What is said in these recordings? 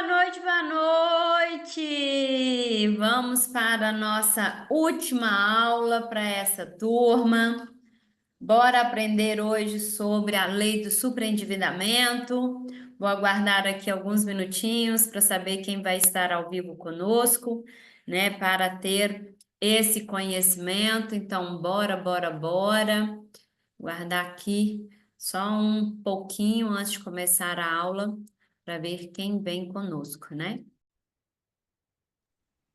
Boa noite, boa noite! Vamos para a nossa última aula para essa turma. Bora aprender hoje sobre a lei do superendividamento. Vou aguardar aqui alguns minutinhos para saber quem vai estar ao vivo conosco, né, para ter esse conhecimento. Então, bora. Guardar aqui só um pouquinho antes de começar a aula para ver quem vem conosco, né?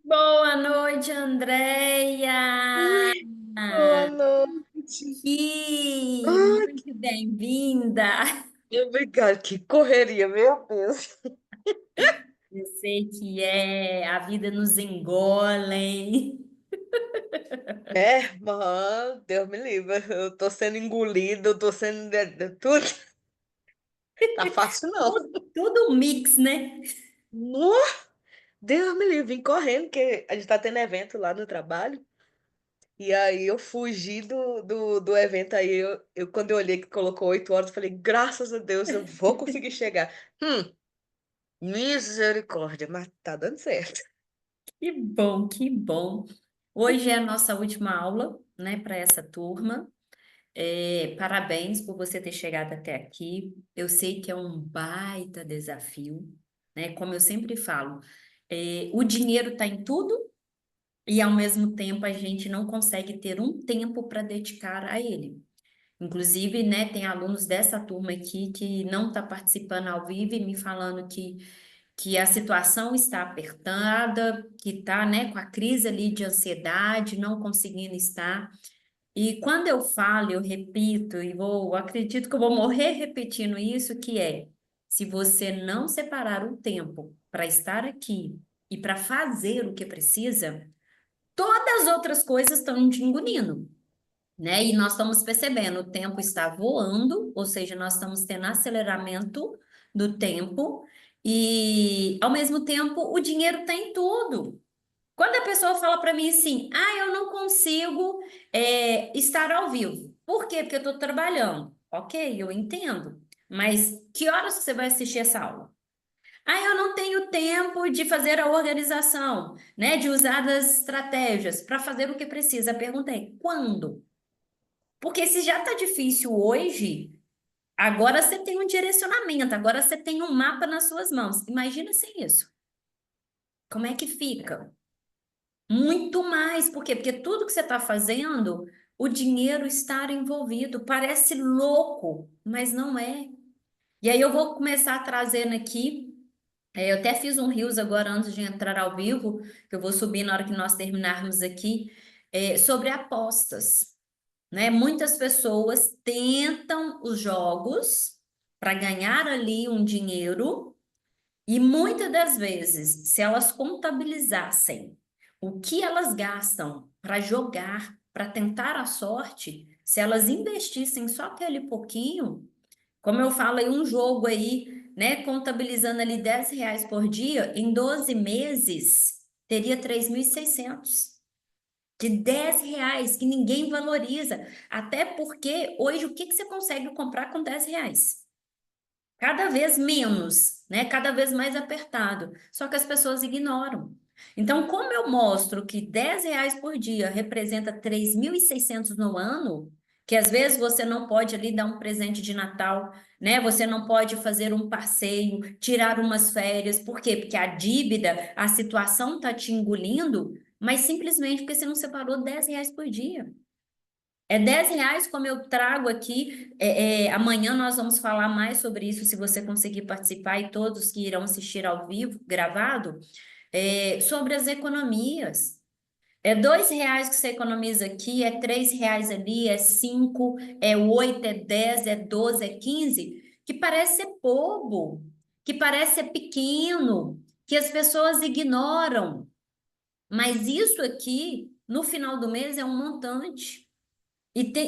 Boa noite, Andréia! Oi, boa noite. Ai, Muito bem-vinda! obrigada, que correria, meu Deus. Eu sei que a vida nos engole. Deus me livre. Eu tô sendo engolida, eu tô sendo tudo. Tá fácil, não. Tudo um mix, né? No, Deus me livre, vim correndo, porque a gente tá tendo evento lá no trabalho. E aí eu fugi do evento aí. Quando eu olhei que colocou 8 horas, eu falei, graças a Deus, eu vou conseguir chegar. Misericórdia, mas tá dando certo. Que bom, que bom. Hoje é a nossa última aula, né, para essa turma. Parabéns por você ter chegado até aqui. Eu sei que é um baita desafio, né? Como eu sempre falo, o dinheiro está em tudo e ao mesmo tempo a gente não consegue ter um tempo para dedicar a ele. Inclusive, né, tem alunos dessa turma aqui que não está participando ao vivo e me falando que a situação está apertada, que está, né, com a crise ali de ansiedade, não conseguindo estar. E quando eu falo, eu repito, acredito que eu vou morrer repetindo isso, que é, se você não separar um tempo para estar aqui e para fazer o que precisa, todas as outras coisas estão te engolindo, né? E nós estamos percebendo, o tempo está voando, ou seja, nós estamos tendo aceleramento do tempo e, ao mesmo tempo, o dinheiro está em tudo. Quando a pessoa fala para mim assim, eu não consigo estar ao vivo. Por quê? Porque eu estou trabalhando. Ok, eu entendo. Mas que horas que você vai assistir essa aula? Eu não tenho tempo de fazer a organização, né? De usar as estratégias para fazer o que precisa. A pergunta é, quando? Porque se já está difícil hoje, agora você tem um direcionamento, agora você tem um mapa nas suas mãos. Imagina sem isso. Como é que fica? Muito mais, por quê? Porque tudo que você está fazendo, o dinheiro está envolvido. Parece louco, mas não é. E aí eu vou começar trazendo aqui. Eu até fiz um Reels agora antes de entrar ao vivo, que eu vou subir na hora que nós terminarmos aqui, sobre apostas, né? Muitas pessoas tentam os jogos para ganhar ali um dinheiro. E muitas das vezes, se elas contabilizassem o que elas gastam para jogar, para tentar a sorte, se elas investissem só aquele pouquinho, como eu falo aí, um jogo aí, né, contabilizando ali R$ 10 por dia, em 12 meses, teria 3.600 de R$ 10 que ninguém valoriza. Até porque hoje o que que você consegue comprar com R$ 10? Cada vez menos, né? Cada vez mais apertado. Só que as pessoas ignoram. Então, como eu mostro que R$ 10 por dia representa 3.600 no ano, que às vezes você não pode ali dar um presente de Natal, né? Você não pode fazer um passeio, tirar umas férias. Por quê? Porque a dívida, a situação está te engolindo, mas simplesmente porque você não separou R$ 10 por dia. É R$ 10, como eu trago aqui. Amanhã nós vamos falar mais sobre isso, se você conseguir participar, e todos que irão assistir ao vivo, gravado, sobre as economias. É R$ 2 que você economiza aqui, é R$ 3 ali, é 5, é 8, é 10, é 12, é 15, que parece ser bobo, que parece ser pequeno, que as pessoas ignoram. Mas isso aqui, no final do mês, é um montante.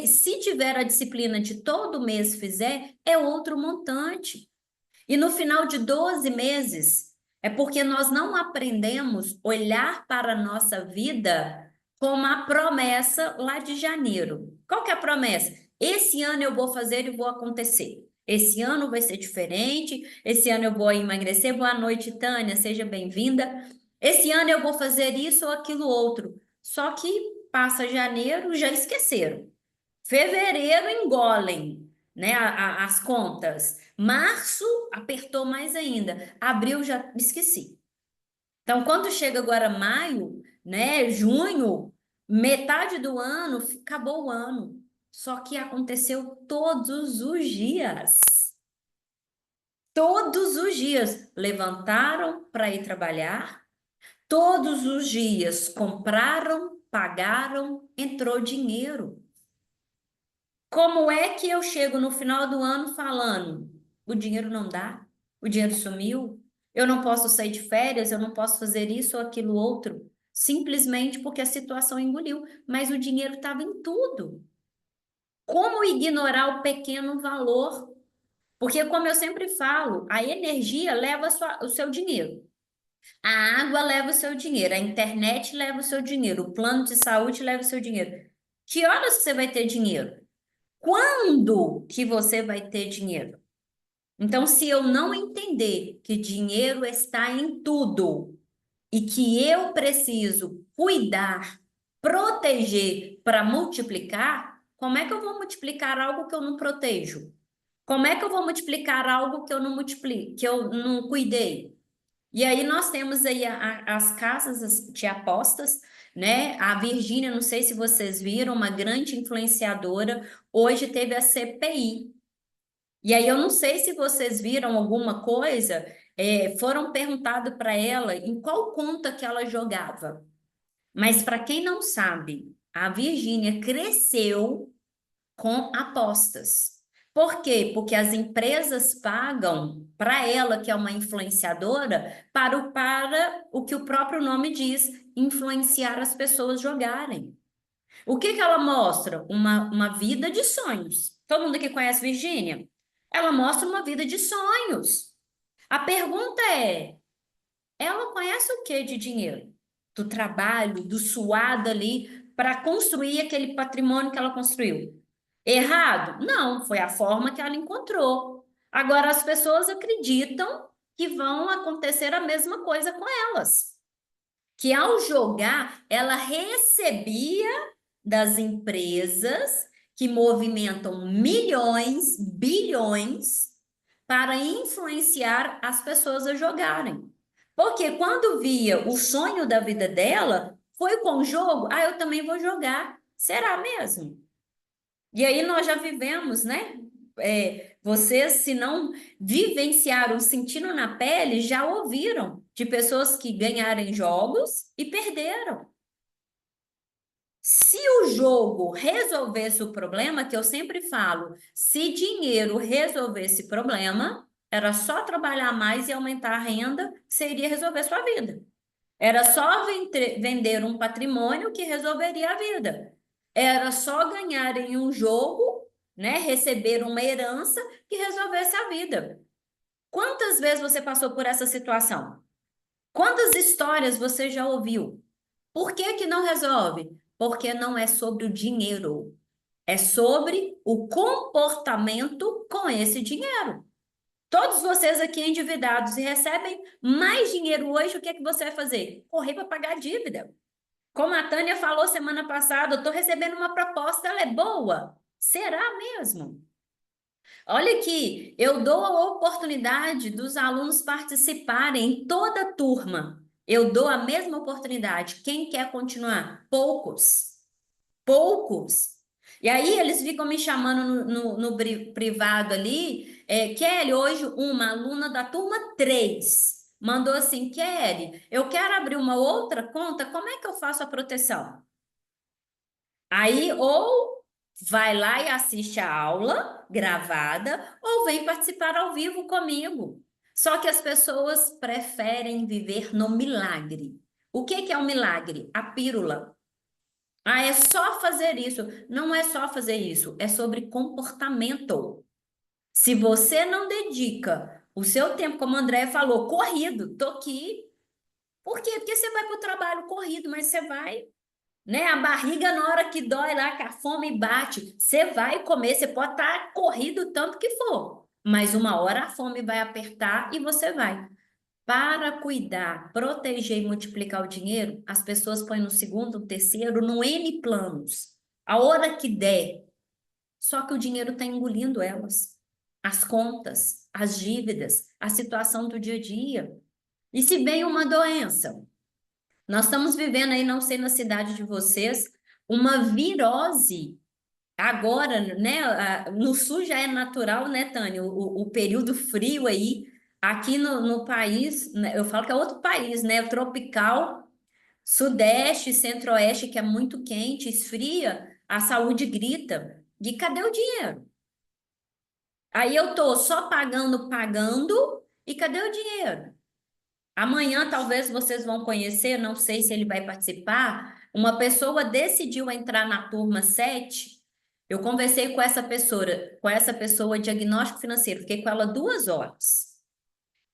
Se tiver a disciplina de todo mês fizer, é outro montante. E no final de 12 meses, é porque nós não aprendemos a olhar para a nossa vida como a promessa lá de janeiro. Qual que é a promessa? Esse ano eu vou fazer e vou acontecer. Esse ano vai ser diferente. Esse ano eu vou emagrecer. Boa noite, Tânia, seja bem-vinda. Esse ano eu vou fazer isso ou aquilo outro. Só que passa janeiro, já esqueceram. Fevereiro engolem, né, as contas. Março apertou mais ainda. Abril já esqueci. Então, quando chega agora maio, né, junho, metade do ano, acabou o ano. Só que aconteceu todos os dias. Todos os dias levantaram para ir trabalhar, todos os dias compraram, pagaram, entrou dinheiro. Como é que eu chego no final do ano falando, o dinheiro não dá, o dinheiro sumiu, eu não posso sair de férias, eu não posso fazer isso ou aquilo outro, simplesmente porque a situação engoliu, mas o dinheiro estava em tudo. Como ignorar o pequeno valor? Porque, como eu sempre falo, a energia leva o seu dinheiro, a água leva o seu dinheiro, a internet leva o seu dinheiro, o plano de saúde leva o seu dinheiro. Que horas você vai ter dinheiro? Quando que você vai ter dinheiro? Então, se eu não entender que dinheiro está em tudo e que eu preciso cuidar, proteger para multiplicar, como é que eu vou multiplicar algo que eu não protejo? Como é que eu vou multiplicar algo que eu não multiplique, que eu não cuidei? E aí nós temos aí as de apostas, né? A Virgínia, não sei se vocês viram, uma grande influenciadora, hoje teve a CPI. E aí eu não sei se vocês viram alguma coisa, foram perguntado para ela em qual conta que ela jogava. Mas para quem não sabe, a Virgínia cresceu com apostas. Por quê? Porque as empresas pagam para ela, que é uma influenciadora, para o que o próprio nome diz, influenciar as pessoas jogarem. O que que ela mostra? Uma vida de sonhos. Todo mundo aqui conhece Virgínia? Ela mostra uma vida de sonhos. A pergunta é: ela conhece o que de dinheiro? Do trabalho, do suado ali para construir aquele patrimônio que ela construiu. Errado? Não, foi a forma que ela encontrou. Agora as pessoas acreditam que vão acontecer a mesma coisa com elas. Que ao jogar, ela recebia das empresas que movimentam milhões, bilhões, para influenciar as pessoas a jogarem. Porque quando via o sonho da vida dela, foi com o jogo, ah, eu também vou jogar. Será mesmo? E aí nós já vivemos, né? Vocês, se não vivenciaram, sentindo na pele, já ouviram de pessoas que ganharam jogos e perderam. Se o jogo resolvesse o problema, que eu sempre falo, se dinheiro resolvesse o problema, era só trabalhar mais e aumentar a renda, você iria resolver sua vida. Era só vender um patrimônio que resolveria a vida. Era só ganhar em um jogo, né, receber uma herança que resolvesse a vida. Quantas vezes você passou por essa situação? Quantas histórias você já ouviu? Por que que não resolve? Porque não é sobre o dinheiro, é sobre o comportamento com esse dinheiro. Todos vocês aqui endividados e recebem mais dinheiro hoje, o que é que você vai fazer? Correr para pagar a dívida. Como a Tânia falou semana passada, eu estou recebendo uma proposta, ela é boa? Será mesmo? Olha aqui, eu dou a oportunidade dos alunos participarem em toda a turma. Eu dou a mesma oportunidade. Quem quer continuar? Poucos. Poucos. E aí eles ficam me chamando no privado ali. Kelly, hoje uma aluna da turma 3 mandou assim: Kelly, eu quero abrir uma outra conta, como é que eu faço a proteção? Aí, ou vai lá e assiste a aula gravada, ou vem participar ao vivo comigo. Só que as pessoas preferem viver no milagre. O que que é um milagre? A pílula. Ah, é só fazer isso. Não é só fazer isso, é sobre comportamento. Se você não dedica o seu tempo, como a Andréia falou, corrido, tô aqui. Por quê? Porque você vai para o trabalho corrido, mas você vai, né? A barriga, na hora que dói lá, que a fome bate, você vai comer, você pode estar corrido o tanto que for, mas uma hora a fome vai apertar e você vai. Para cuidar, proteger e multiplicar o dinheiro, as pessoas põem no segundo, no terceiro, no N planos. A hora que der, só que o dinheiro está engolindo elas. As contas, as dívidas, a situação do dia a dia. E se vem uma doença? Nós estamos vivendo aí, não sei na cidade de vocês, uma virose. Agora, né? No sul já é natural, né, Tânia? O período frio aí, aqui no país, né, eu falo que é outro país, né? Tropical, sudeste, centro-oeste, que é muito quente, esfria, a saúde grita. E cadê o dinheiro? Aí eu tô só pagando, pagando, e cadê o dinheiro? Amanhã talvez vocês vão conhecer, não sei se ele vai participar, uma pessoa decidiu entrar na turma 7. Eu conversei com essa pessoa diagnóstico financeiro, fiquei com ela 2 horas.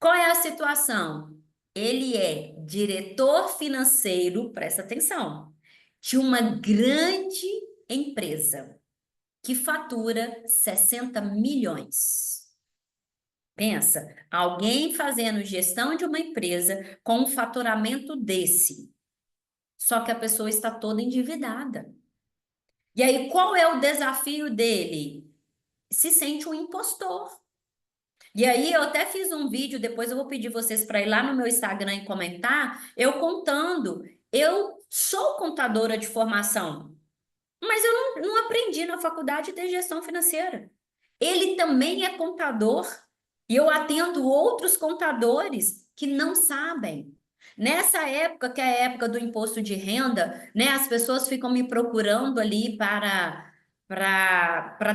Qual é a situação? Ele é diretor financeiro, presta atenção, de uma grande empresa que fatura 60 milhões. Pensa, alguém fazendo gestão de uma empresa com um faturamento desse, só que a pessoa está toda endividada. E aí, qual é o desafio dele? Se sente um impostor. E aí, eu até fiz um vídeo, depois eu vou pedir vocês para ir lá no meu Instagram e comentar, eu contando. Eu sou contadora de formação, mas eu não aprendi na faculdade de gestão financeira. Ele também é contador e eu atendo outros contadores que não sabem. Nessa época, que é a época do imposto de renda, né, as pessoas ficam me procurando ali para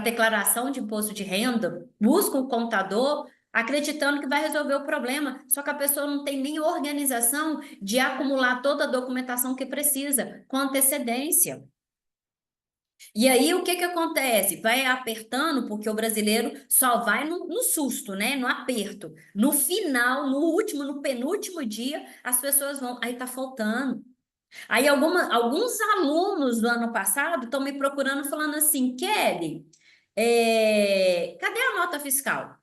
declaração de imposto de renda, buscam o contador, acreditando que vai resolver o problema, só que a pessoa não tem nem organização de acumular toda a documentação que precisa, com antecedência. E aí, o que que acontece? Vai apertando, porque o brasileiro só vai no susto, né? No aperto. No final, no último, no penúltimo dia, as pessoas vão. Aí tá faltando. Aí, alguns alunos do ano passado estão me procurando, falando assim: Kelly, cadê a nota fiscal?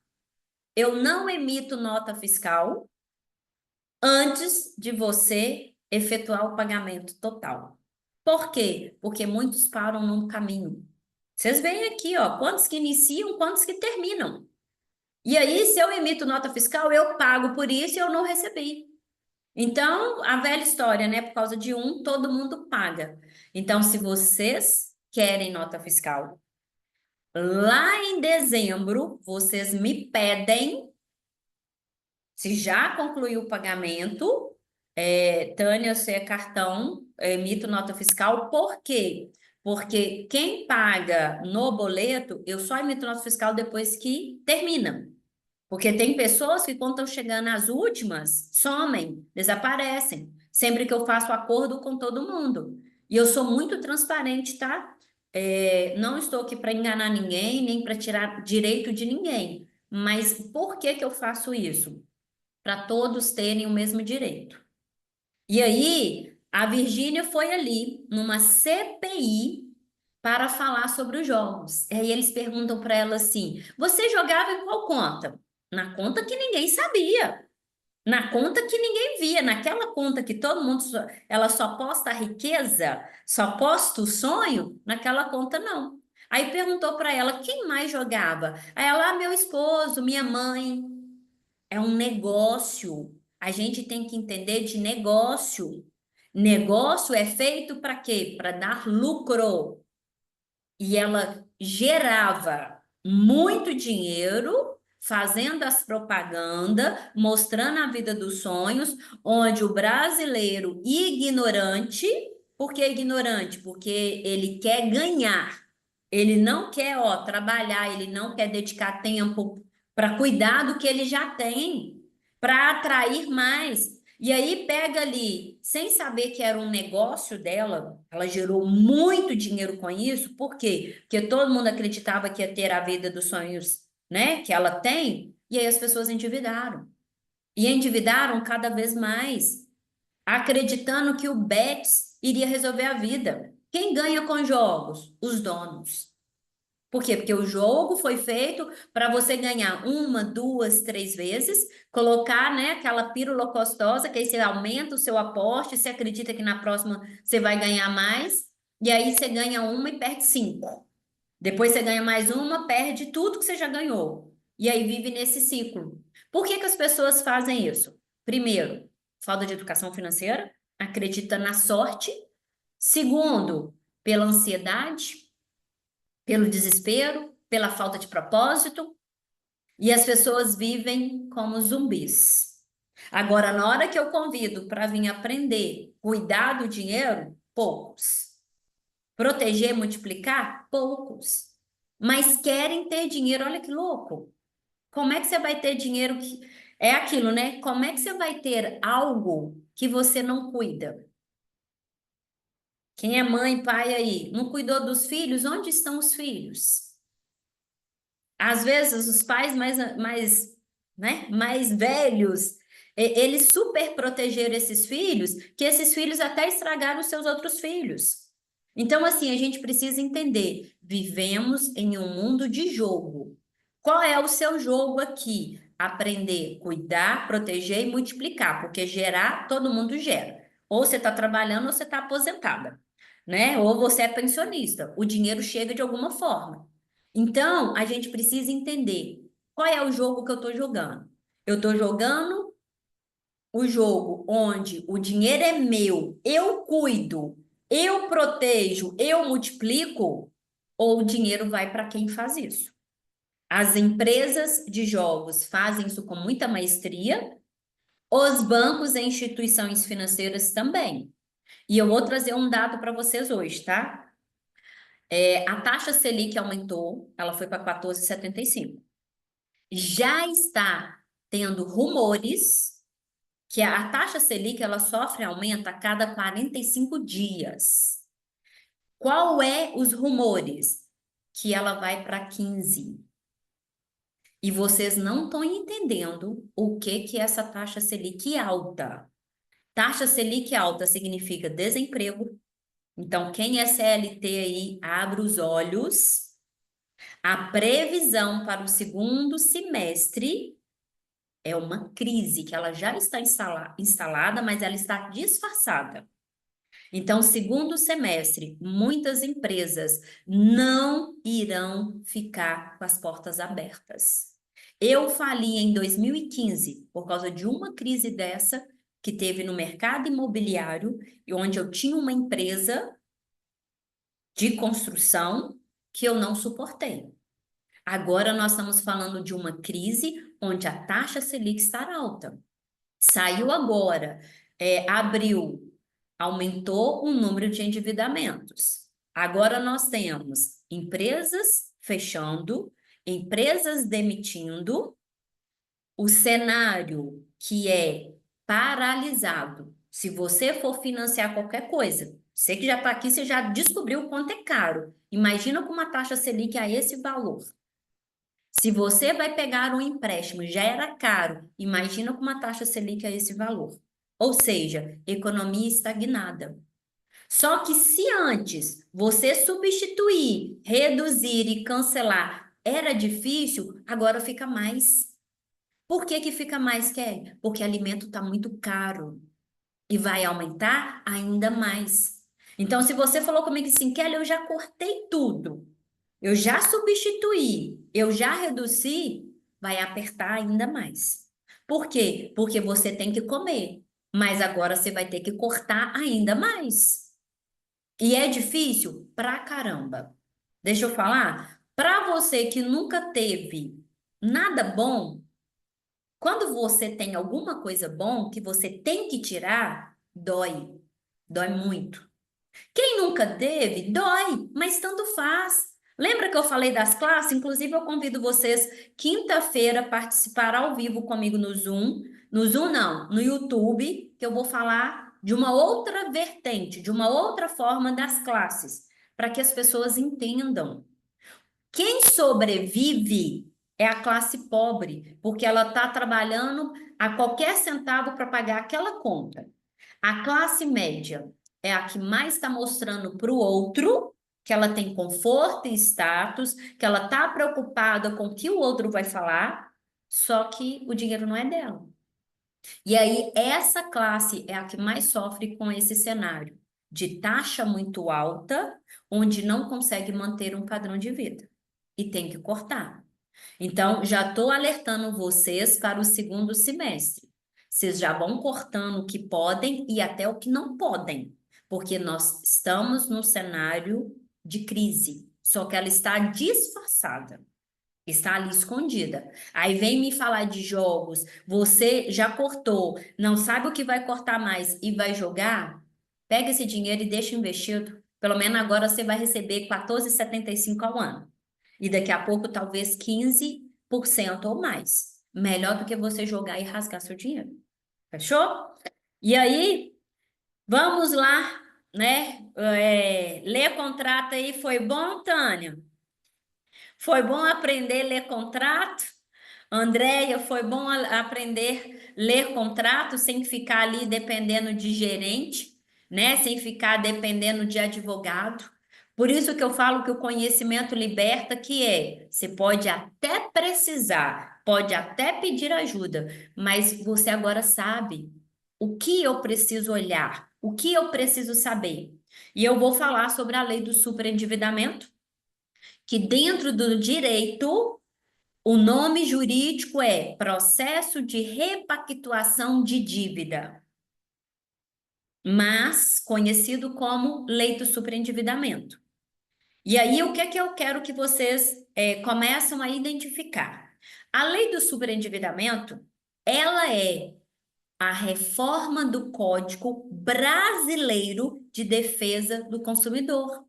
Eu não emito nota fiscal antes de você efetuar o pagamento total. Por quê? Porque muitos param no caminho. Vocês veem aqui, ó, quantos que iniciam, quantos que terminam. E aí, se eu emito nota fiscal, eu pago por isso e eu não recebi. Então, a velha história, né? Por causa de um, todo mundo paga. Então, se vocês querem nota fiscal, lá em dezembro, vocês me pedem, se já concluiu o pagamento, Tânia, você é cartão, emito nota fiscal, por quê? Porque quem paga no boleto, eu só emito nota fiscal depois que termina. Porque tem pessoas que, quando estão chegando às últimas, somem, desaparecem. Sempre que eu faço acordo com todo mundo. E eu sou muito transparente, tá? Não estou aqui para enganar ninguém, nem para tirar direito de ninguém. Mas por que que eu faço isso? Para todos terem o mesmo direito. E aí, a Virgínia foi ali, numa CPI, para falar sobre os jogos. E aí eles perguntam para ela assim: você jogava em qual conta? Na conta que ninguém sabia, na conta que ninguém via, naquela conta que todo mundo ela só posta a riqueza, só posta o sonho, naquela conta não. Aí perguntou para ela quem mais jogava. Aí ela, meu esposo, minha mãe. É um negócio. A gente tem que entender de negócio. Negócio é feito para quê? Para dar lucro. E ela gerava muito dinheiro fazendo as propagandas, mostrando a vida dos sonhos, onde o brasileiro ignorante, por que ignorante? Porque ele quer ganhar. Ele não quer, ó, trabalhar, ele não quer dedicar tempo para cuidar do que ele já tem, para atrair mais. E aí pega ali, sem saber que era um negócio dela, ela gerou muito dinheiro com isso, por quê? Porque todo mundo acreditava que ia ter a vida dos sonhos, né, que ela tem, e aí as pessoas endividaram. E endividaram cada vez mais, acreditando que o Bets iria resolver a vida. Quem ganha com jogos? Os donos. Por quê? Porque o jogo foi feito para você ganhar uma, duas, três vezes, colocar, né, aquela pílula gostosa, que aí você aumenta o seu aporte, você acredita que na próxima você vai ganhar mais, e aí você ganha uma e perde cinco. Depois você ganha mais uma, perde tudo que você já ganhou. E aí vive nesse ciclo. Por que que as pessoas fazem isso? Primeiro, falta de educação financeira, acredita na sorte. Segundo, pela ansiedade, pelo desespero, pela falta de propósito, e as pessoas vivem como zumbis. Agora, na hora que eu convido para vir aprender, cuidar do dinheiro, poucos. Proteger, multiplicar, poucos. Mas querem ter dinheiro, olha que louco. Como é que você vai ter dinheiro que é aquilo, né? Como é que você vai ter algo que você não cuida? Quem é mãe, pai aí, não cuidou dos filhos? Onde estão os filhos? Às vezes os pais mais velhos, eles super protegeram esses filhos, que esses filhos até estragaram os seus outros filhos. Então, assim, a gente precisa entender, vivemos em um mundo de jogo. Qual é o seu jogo aqui? Aprender, cuidar, proteger e multiplicar, porque gerar, todo mundo gera. Ou você está trabalhando ou você está aposentada, né? Ou você é pensionista. O dinheiro chega de alguma forma. Então, a gente precisa entender qual é o jogo que eu estou jogando. Eu estou jogando o jogo onde o dinheiro é meu, eu cuido, eu protejo, eu multiplico, ou o dinheiro vai para quem faz isso? As empresas de jogos fazem isso com muita maestria, os bancos e instituições financeiras também. E eu vou trazer um dado para vocês hoje, tá? A taxa Selic aumentou, ela foi para 14,75. Já está tendo rumores que a taxa Selic ela sofre aumento a cada 45 dias. Qual é os rumores? Que ela vai para 15. E vocês não estão entendendo o que é essa taxa Selic alta. Taxa Selic alta significa desemprego. Então, quem é CLT aí, abre os olhos. A previsão para o segundo semestre é uma crise que ela já está instalada, mas ela está disfarçada. Então, segundo semestre, muitas empresas não irão ficar com as portas abertas. Eu fali em 2015 por causa de uma crise dessa que teve no mercado imobiliário, e onde eu tinha uma empresa de construção que eu não suportei. Agora nós estamos falando de uma crise onde a taxa Selic está alta. Saiu agora, abril, aumentou o número de endividamentos. Agora nós temos empresas fechando, empresas demitindo, o cenário que é paralisado. Se você for financiar qualquer coisa, você que já está aqui, você já descobriu o quanto é caro. Imagina com uma taxa Selic a esse valor. Se você vai pegar um empréstimo, já era caro, imagina com uma taxa Selic a esse valor. Ou seja, economia estagnada. Só que se antes você substituir, reduzir e cancelar era difícil, agora fica mais. Por que que fica mais, Kelly? Porque alimento está muito caro e vai aumentar ainda mais. Então, se você falou comigo assim, Kelly, eu já cortei tudo. Eu já substituí, eu já reduzi, vai apertar ainda mais. Por quê? Porque você tem que comer, mas agora você vai ter que cortar ainda mais. E é difícil pra caramba. Deixa eu falar, para você que nunca teve nada bom, quando você tem alguma coisa bom que você tem que tirar, dói. Dói muito. Quem nunca teve, dói, mas tanto faz. Lembra que eu falei das classes? Inclusive, eu convido vocês quinta-feira a participar ao vivo comigo no Zoom. No Zoom, não, no YouTube, que eu vou falar de uma outra vertente, de uma outra forma das classes, para que as pessoas entendam. Quem sobrevive é a classe pobre, porque ela está trabalhando a qualquer centavo para pagar aquela conta. A classe média é a que mais está mostrando para o outro que ela tem conforto e status, que ela está preocupada com o que o outro vai falar, só que o dinheiro não é dela. E aí, essa classe é a que mais sofre com esse cenário de taxa muito alta, onde não consegue manter um padrão de vida e tem que cortar. Então, já estou alertando vocês para o segundo semestre. Vocês já vão cortando o que podem e até o que não podem, porque nós estamos num cenário de crise, só que ela está disfarçada. Está ali escondida. Aí vem me falar de jogos, você já cortou, não sabe o que vai cortar mais e vai jogar? Pega esse dinheiro e deixa investido. Pelo menos agora você vai receber 14,75 ao ano. E daqui a pouco talvez 15% ou mais. Melhor do que você jogar e rasgar seu dinheiro. Fechou? E aí, vamos lá, né? Ler contrato aí foi bom, Tânia? Foi bom aprender a ler contrato? Andréia, foi bom aprender a ler contrato sem ficar ali dependendo de gerente, né? Sem ficar dependendo de advogado. Por isso que eu falo que o conhecimento liberta, que é, você pode até precisar, pode até pedir ajuda, mas você agora sabe o que eu preciso olhar, o que eu preciso saber. E eu vou falar sobre a lei do superendividamento, que dentro do direito, o nome jurídico é processo de repactuação de dívida, mas conhecido como lei do superendividamento. E aí, o que é que eu quero que vocês começam a identificar? A lei do superendividamento, ela é a reforma do Código Brasileiro de Defesa do Consumidor.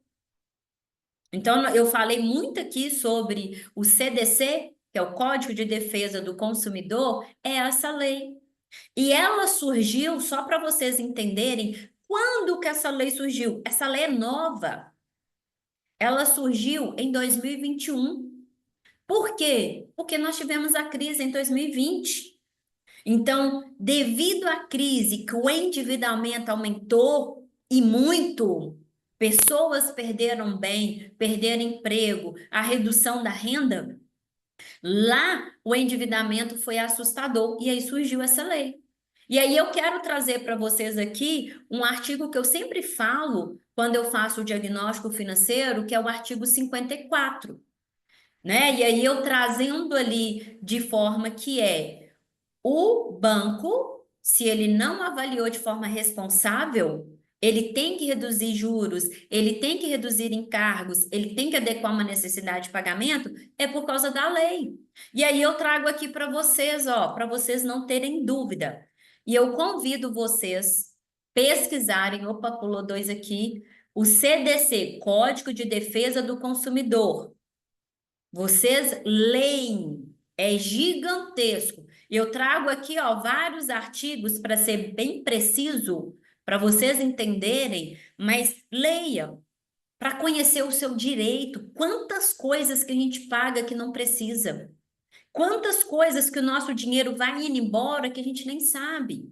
Então, eu falei muito aqui sobre o CDC, que é o Código de Defesa do Consumidor, é essa lei. E ela surgiu, só para vocês entenderem, quando que essa lei surgiu? Essa lei é nova. Ela surgiu em 2021. Por quê? Porque nós tivemos a crise em 2020. Então, devido à crise, que o endividamento aumentou e muito, pessoas perderam bem, perderam emprego, a redução da renda, lá o endividamento foi assustador e aí surgiu essa lei. E aí eu quero trazer para vocês aqui um artigo que eu sempre falo quando eu faço o diagnóstico financeiro, que é o artigo 54, né? E aí eu trazendo ali de forma que o banco, se ele não avaliou de forma responsável, ele tem que reduzir juros, ele tem que reduzir encargos, ele tem que adequar uma necessidade de pagamento, é por causa da lei. E aí eu trago aqui para vocês, ó, para vocês não terem dúvida. E eu convido vocês pesquisarem, opa, pulou dois aqui, o CDC, Código de Defesa do Consumidor. Vocês leem, é gigantesco. Eu trago aqui, ó, vários artigos para ser bem preciso, para vocês entenderem, mas leia para conhecer o seu direito. Quantas coisas que a gente paga que não precisa. Quantas coisas que o nosso dinheiro vai indo embora que a gente nem sabe.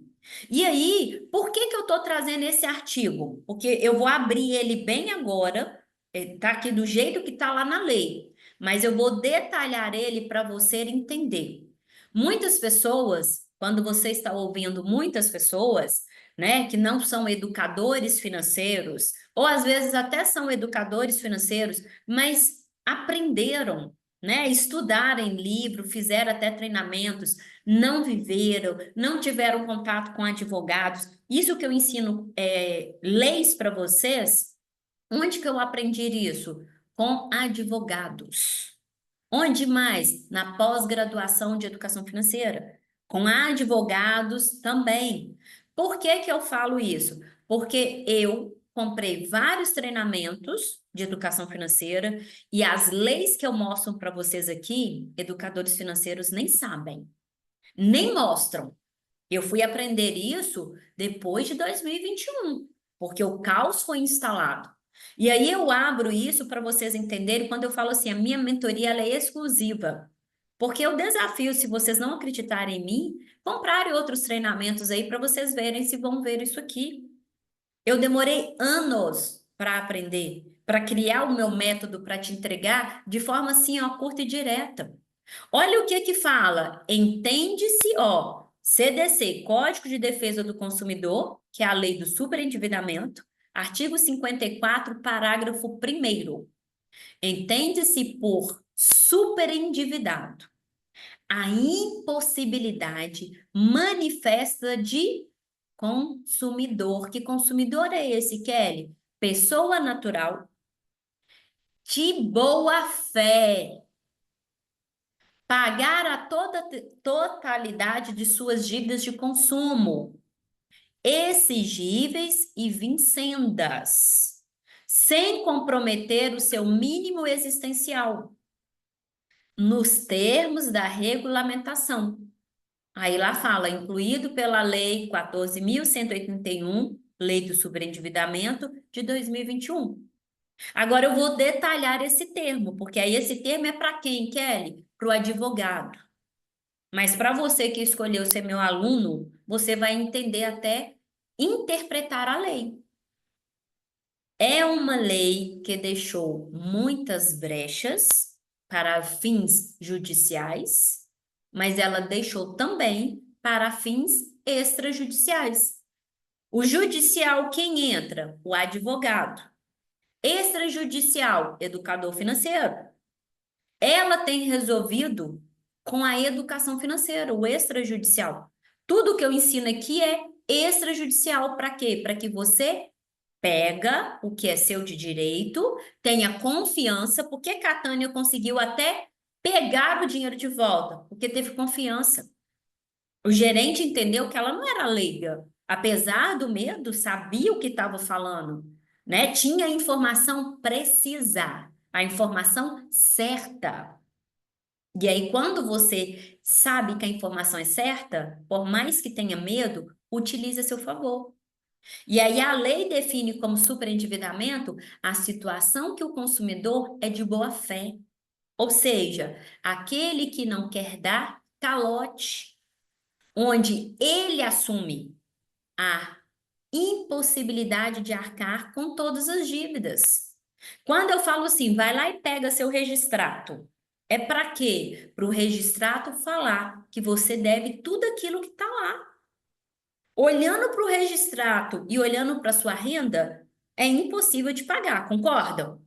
E aí, por que que eu estou trazendo esse artigo? Porque eu vou abrir ele bem agora, está aqui do jeito que está lá na lei, mas eu vou detalhar ele para você entender. Muitas pessoas, quando você está ouvindo muitas pessoas, né, que não são educadores financeiros, ou às vezes até são educadores financeiros, mas aprenderam, né? Estudaram em livro, fizeram até treinamentos, não viveram, não tiveram contato com advogados. Isso que eu ensino leis para vocês. Onde que eu aprendi isso? Com advogados. Onde mais? Na pós-graduação de educação financeira. Com advogados também. Por que que eu falo isso? Porque eu comprei vários treinamentos de educação financeira e as leis que eu mostro para vocês aqui, educadores financeiros nem sabem, nem mostram. Eu fui aprender isso depois de 2021, porque o caos foi instalado. E aí eu abro isso para vocês entenderem quando eu falo assim, a minha mentoria ela é exclusiva. Porque eu desafio, se vocês não acreditarem em mim, comprarem outros treinamentos aí para vocês verem se vão ver isso aqui. Eu demorei anos para aprender, para criar o meu método para te entregar de forma assim, ó, curta e direta. Olha o que que fala. Entende-se, ó, CDC, Código de Defesa do Consumidor, que é a lei do superendividamento, artigo 54, parágrafo 1º. Entende-se por superendividado a impossibilidade manifesta de consumidor. Que consumidor é esse, Kelly? Pessoa natural de boa fé. Pagar a totalidade de suas dívidas de consumo, exigíveis e vincendas, sem comprometer o seu mínimo existencial, nos termos da regulamentação. Aí lá fala, incluído pela Lei 14.181, Lei do Superendividamento de 2021. Agora eu vou detalhar esse termo, porque aí esse termo é para quem, Kelly? Para o advogado. Mas para você que escolheu ser meu aluno, você vai entender até interpretar a lei. É uma lei que deixou muitas brechas para fins judiciais, mas ela deixou também para fins extrajudiciais. O judicial, quem entra? O advogado. Extrajudicial, educador financeiro. Ela tem resolvido com a educação financeira, o extrajudicial. Tudo que eu ensino aqui é extrajudicial para quê? Para que você pega o que é seu de direito, tenha confiança. Por que a Tânia conseguiu até pegar o dinheiro de volta? Porque teve confiança. O gerente entendeu que ela não era leiga. Apesar do medo, sabia o que estava falando, né? Tinha a informação precisa, a informação certa. E aí, quando você sabe que a informação é certa, por mais que tenha medo, utilize a seu favor. E aí a lei define como superendividamento a situação que o consumidor é de boa fé. Ou seja, aquele que não quer dar calote, onde ele assume a impossibilidade de arcar com todas as dívidas. Quando eu falo assim, vai lá e pega seu registrato. É para quê? Para o registrato falar que você deve tudo aquilo que está lá. Olhando para o registrato e olhando para sua renda, é impossível de pagar, concordam?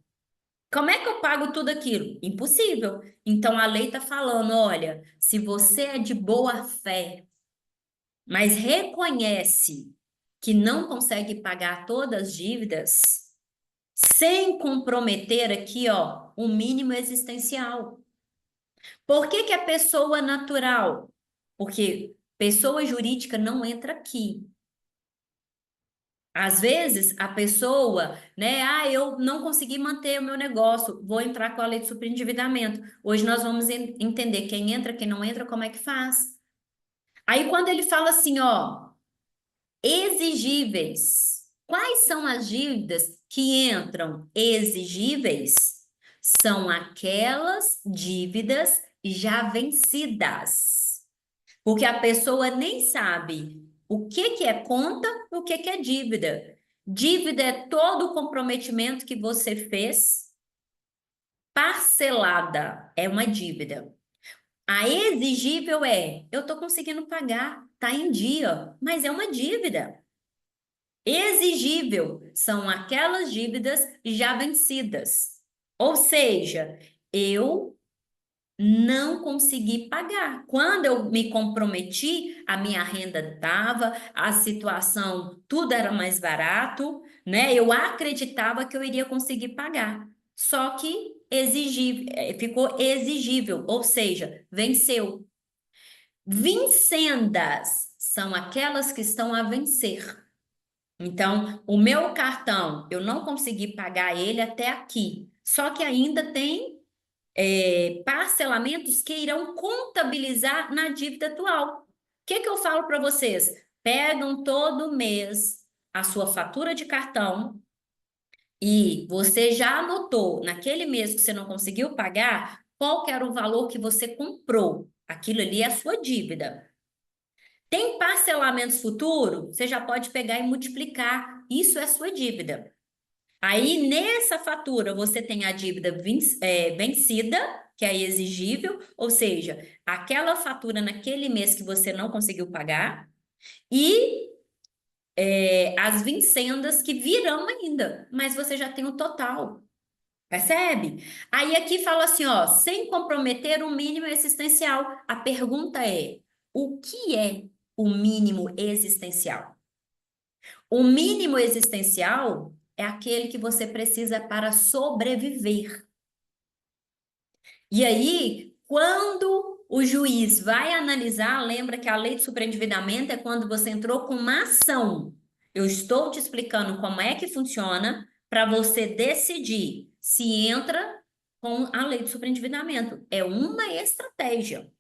Como é que eu pago tudo aquilo? Impossível. Então a lei está falando, olha, se você é de boa fé, mas reconhece que não consegue pagar todas as dívidas, sem comprometer aqui, ó, o mínimo existencial. Por que que a pessoa natural? Porque pessoa jurídica não entra aqui. Às vezes, a pessoa, né? Ah, eu não consegui manter o meu negócio, vou entrar com a lei de superendividamento. Hoje nós vamos entender quem entra, quem não entra, como é que faz. Aí, quando ele fala assim, ó, exigíveis, quais são as dívidas que entram exigíveis? São aquelas dívidas já vencidas. Porque a pessoa nem sabe o que que é conta e o que que é dívida. Dívida é todo o comprometimento que você fez parcelada, é uma dívida. A exigível é, eu estou conseguindo pagar, tá em dia, mas é uma dívida. Exigível são aquelas dívidas já vencidas. Ou seja, eu não consegui pagar. Quando eu me comprometi, a minha renda estava, a situação, tudo era mais barato, né? Eu acreditava que eu iria conseguir pagar. Só que ficou exigível, ou seja, venceu. Vincendas são aquelas que estão a vencer. Então, o meu cartão, eu não consegui pagar ele até aqui. Só que ainda tem parcelamentos que irão contabilizar na dívida atual. O que que eu falo para vocês? Pegam todo mês a sua fatura de cartão e você já anotou naquele mês que você não conseguiu pagar, qual que era o valor que você comprou. Aquilo ali é a sua dívida. Tem parcelamentos futuros? Você já pode pegar e multiplicar. Isso é sua dívida. Aí, nessa fatura, você tem a dívida vencida, que é exigível, ou seja, aquela fatura naquele mês que você não conseguiu pagar, e as vincendas que virão ainda, mas você já tem o total. Percebe? Aí aqui fala assim, ó, sem comprometer o mínimo existencial. A pergunta é: o que é o mínimo existencial? O mínimo existencial é aquele que você precisa para sobreviver. E aí, quando o juiz vai analisar, lembra que a lei de superendividamento é quando você entrou com uma ação. Eu estou te explicando como é que funciona para você decidir se entra com a lei de superendividamento. É uma estratégia.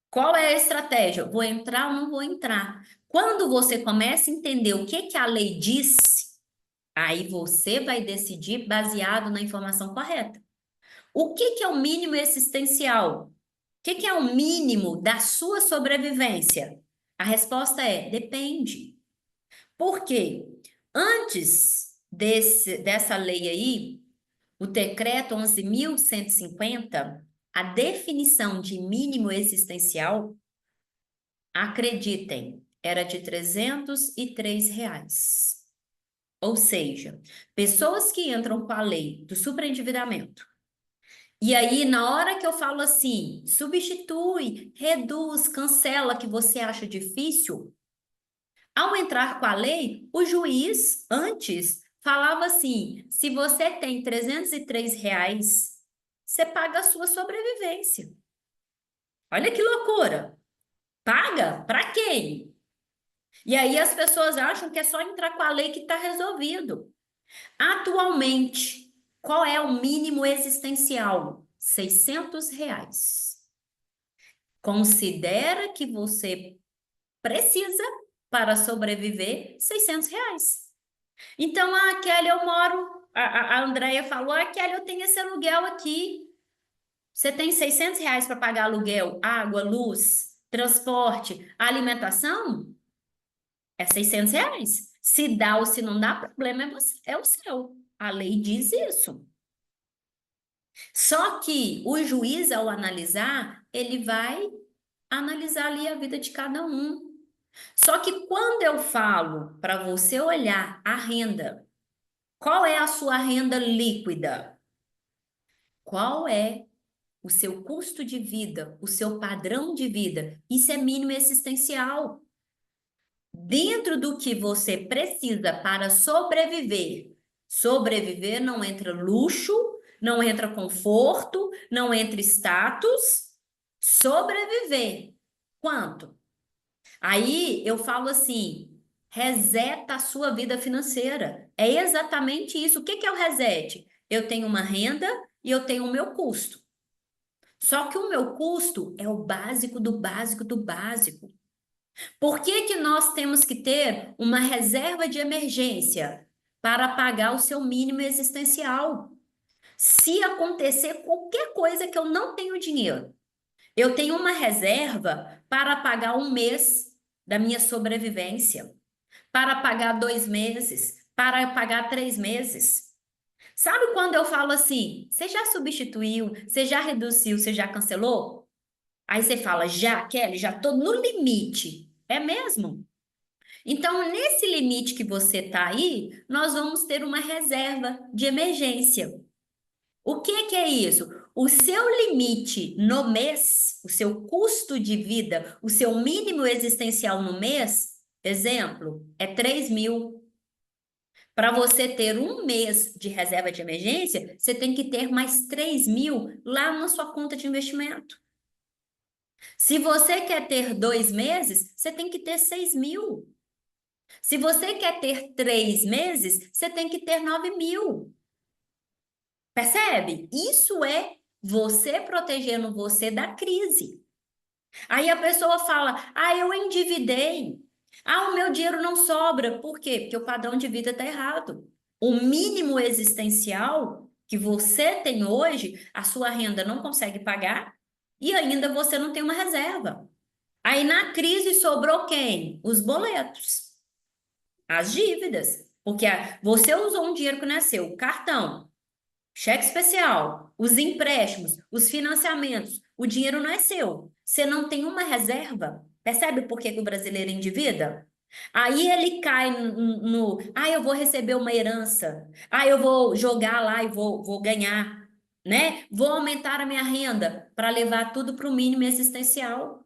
Qual é a estratégia? Vou entrar ou não vou entrar? Quando você começa a entender o que que a lei diz, aí você vai decidir baseado na informação correta. O que que é o mínimo existencial? O que que é o mínimo da sua sobrevivência? A resposta é: depende. Por quê? Antes dessa lei aí, o decreto 11.150, a definição de mínimo existencial, acreditem, era de R$ 303. Ou seja, pessoas que entram com a lei do superendividamento, e aí, na hora que eu falo assim, substitui, reduz, cancela, que você acha difícil, ao entrar com a lei, o juiz, antes, falava assim: se você tem R$ 303, você paga a sua sobrevivência. Olha que loucura! Paga? Para quem? E aí as pessoas acham que é só entrar com a lei que está resolvido. Atualmente, qual é o mínimo existencial? R$ 600. Considera que você precisa para sobreviver R$ 600. Então, Kelly, eu moro. A Andrea falou: Kelly, eu tenho esse aluguel aqui. Você tem R$ 600 para pagar aluguel, água, luz, transporte, alimentação? É R$ 600. Se dá ou se não dá, problema é o seu. A lei diz isso. Só que o juiz, ao analisar, ele vai analisar ali a vida de cada um. Só que quando eu falo para você olhar a renda, qual é a sua renda líquida? Qual é o seu custo de vida, o seu padrão de vida? Isso é mínimo existencial. Dentro do que você precisa para sobreviver. Sobreviver não entra luxo, não entra conforto, não entra status. Sobreviver. Quanto? Aí eu falo assim: reseta a sua vida financeira. É exatamente isso. O que que é o reset? Eu tenho uma renda e eu tenho o meu custo. Só que o meu custo é o básico do básico do básico. Por que que nós temos que ter uma reserva de emergência para pagar o seu mínimo existencial? Se acontecer qualquer coisa que eu não tenho dinheiro, eu tenho uma reserva para pagar um mês da minha sobrevivência, para pagar 2 meses, para pagar 3 meses. Sabe quando eu falo assim, você já substituiu, você já reduziu, você já cancelou? Aí você fala, já, Kelly, já estou no limite. É mesmo? Então, nesse limite que você está aí, nós vamos ter uma reserva de emergência. O que que é isso? O seu limite no mês, o seu custo de vida, o seu mínimo existencial no mês, exemplo, é 3.000. Para você ter um mês de reserva de emergência, você tem que ter mais 3.000 lá na sua conta de investimento. Se você quer ter 2 meses, você tem que ter 6.000. Se você quer ter 3 meses, você tem que ter 9.000. Percebe? Isso é você protegendo você da crise. Aí a pessoa fala: eu endividei. O meu dinheiro não sobra. Por quê? Porque o padrão de vida está errado. O mínimo existencial que você tem hoje, a sua renda não consegue pagar e ainda você não tem uma reserva. Aí na crise sobrou quem? Os boletos, as dívidas. Porque você usou um dinheiro que não é seu, cartão, cheque especial, os empréstimos, os financiamentos, o dinheiro não é seu. Você não tem uma reserva. Percebe por que que o brasileiro endivida? Aí ele cai eu vou receber uma herança. Eu vou jogar lá e vou ganhar, né? Vou aumentar a minha renda para levar tudo para o mínimo existencial.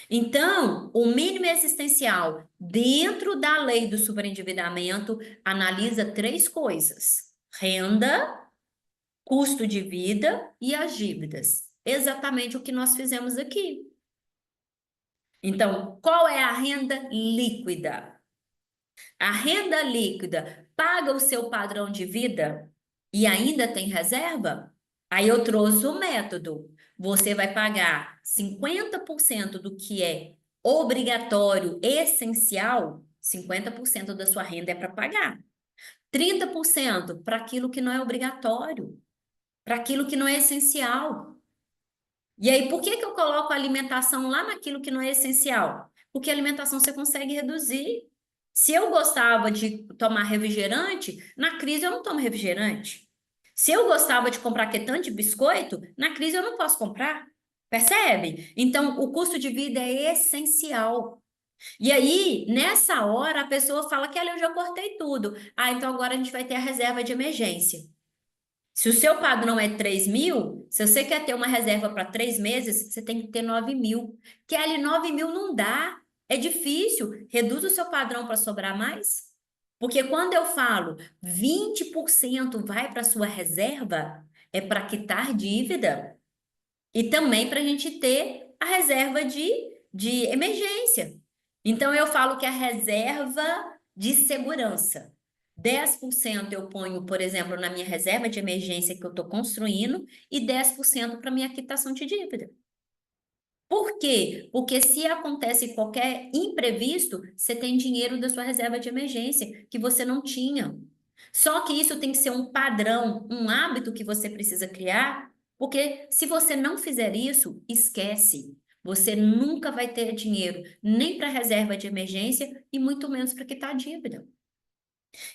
Então, o mínimo existencial, dentro da lei do superendividamento, analisa três coisas: renda, custo de vida e as dívidas. Exatamente o que nós fizemos aqui. Então, qual é a renda líquida? A renda líquida paga o seu padrão de vida e ainda tem reserva? Aí eu trouxe o método. Você vai pagar 50% do que é obrigatório, essencial, 50% da sua renda é para pagar. 30% para aquilo que não é obrigatório, para aquilo que não é essencial. E aí, por que que eu coloco a alimentação lá naquilo que não é essencial? Porque a alimentação você consegue reduzir. Se eu gostava de tomar refrigerante, na crise eu não tomo refrigerante. Se eu gostava de comprar quetante de biscoito, na crise eu não posso comprar. Percebe? Então, o custo de vida é essencial. E aí, nessa hora, a pessoa fala que eu já cortei tudo. Então agora a gente vai ter a reserva de emergência. Se o seu padrão é 3.000, se você quer ter uma reserva para 3 meses, você tem que ter 9.000. Kelly, 9.000 não dá. É difícil. Reduz o seu padrão para sobrar mais. Porque quando eu falo 20% vai para sua reserva, é para quitar dívida e também para a gente ter a reserva de emergência. Então, eu falo que a reserva de segurança. 10% eu ponho, por exemplo, na minha reserva de emergência que eu estou construindo e 10% para minha quitação de dívida. Por quê? Porque se acontece qualquer imprevisto, você tem dinheiro da sua reserva de emergência que você não tinha. Só que isso tem que ser um padrão, um hábito que você precisa criar, porque se você não fizer isso, esquece. Você nunca vai ter dinheiro nem para reserva de emergência e muito menos para quitar a dívida.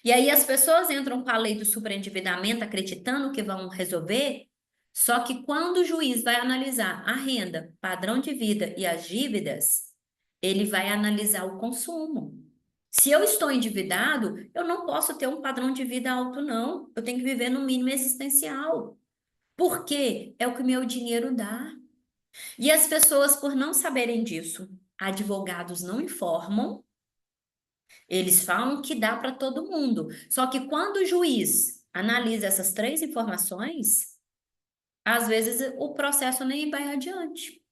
E aí as pessoas entram com a lei do superendividamento acreditando que vão resolver, só que quando o juiz vai analisar a renda, padrão de vida e as dívidas, ele vai analisar o consumo. Se eu estou endividado, eu não posso ter um padrão de vida alto, não. Eu tenho que viver no mínimo existencial. Por quê? É o que meu dinheiro dá. E as pessoas, por não saberem disso, advogados não informam. Eles falam que dá para todo mundo. Só que quando o juiz analisa essas três informações, às vezes o processo nem vai adiante.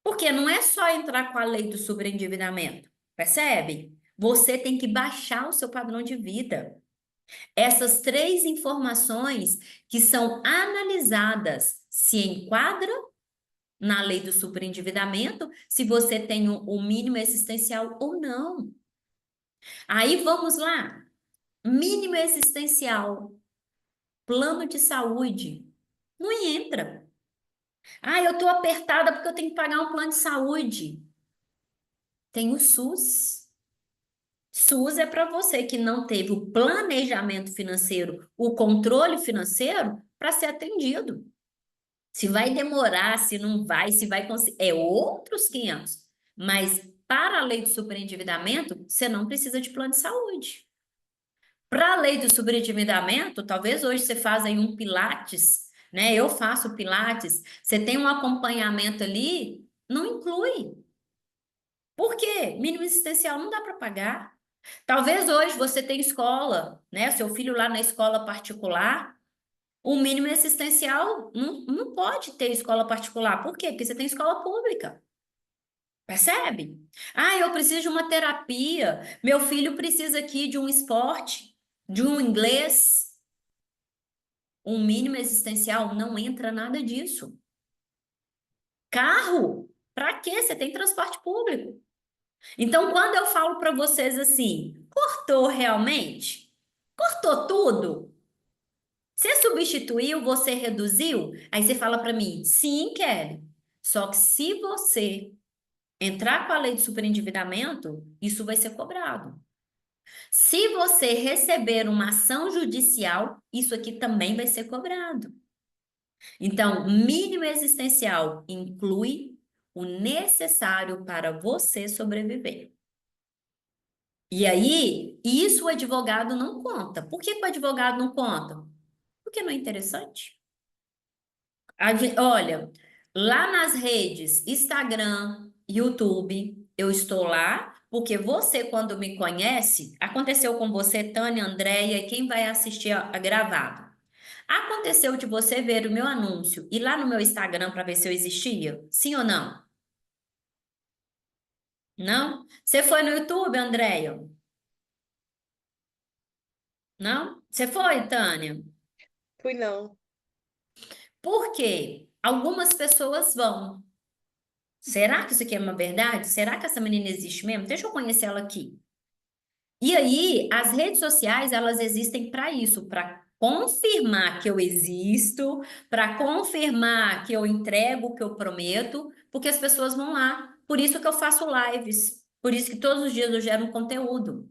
Porque não é só entrar com a lei do sobreendividamento, percebe? Você tem que baixar o seu padrão de vida. Essas três informações que são analisadas se enquadram na lei do superendividamento, se você tem o mínimo existencial ou não. Aí vamos lá. Mínimo existencial, plano de saúde. Não entra. Eu estou apertada porque eu tenho que pagar um plano de saúde. Tem o SUS. SUS é para você que não teve o planejamento financeiro, o controle financeiro para ser atendido. Se vai demorar, se não vai, se vai conseguir, é outros 500. Mas para a lei do superendividamento, você não precisa de plano de saúde. Para a lei do sobreendividamento, talvez hoje você faça aí um pilates, né? Eu faço pilates, você tem um acompanhamento ali, não inclui. Por quê? Mínimo existencial não dá para pagar. Talvez hoje você tenha escola, né? Seu filho lá na escola particular, o mínimo existencial não pode ter escola particular. Por quê? Porque você tem escola pública. Percebe? Eu preciso de uma terapia. Meu filho precisa aqui de um esporte, de um inglês. Um mínimo existencial não entra nada disso. Carro? Para quê? Você tem transporte público. Então, quando eu falo para vocês assim, cortou realmente? Cortou tudo? Você substituiu, você reduziu? Aí você fala para mim, sim, Kelly. Só que se você entrar com a lei de superendividamento, isso vai ser cobrado. Se você receber uma ação judicial, isso aqui também vai ser cobrado. Então, mínimo existencial inclui o necessário para você sobreviver. E aí, isso o advogado não conta. Por que que o advogado não conta? Porque não é interessante. Olha, lá nas redes, Instagram, YouTube, eu estou lá porque você, quando me conhece, aconteceu com você, Tânia, Andréia, e quem vai assistir a gravado. Aconteceu de você ver o meu anúncio e lá no meu Instagram para ver se eu existia? Sim ou não? Não? Você foi no YouTube, Andréia? Não? Você foi, Tânia? Fui não. Por quê? Algumas pessoas vão. Será que isso aqui é uma verdade? Será que essa menina existe mesmo? Deixa eu conhecer ela aqui. E aí, as redes sociais, elas existem para isso, para confirmar que eu existo, para confirmar que eu entrego o que eu prometo, porque as pessoas vão lá. Por isso que eu faço lives, por isso que todos os dias eu gero um conteúdo.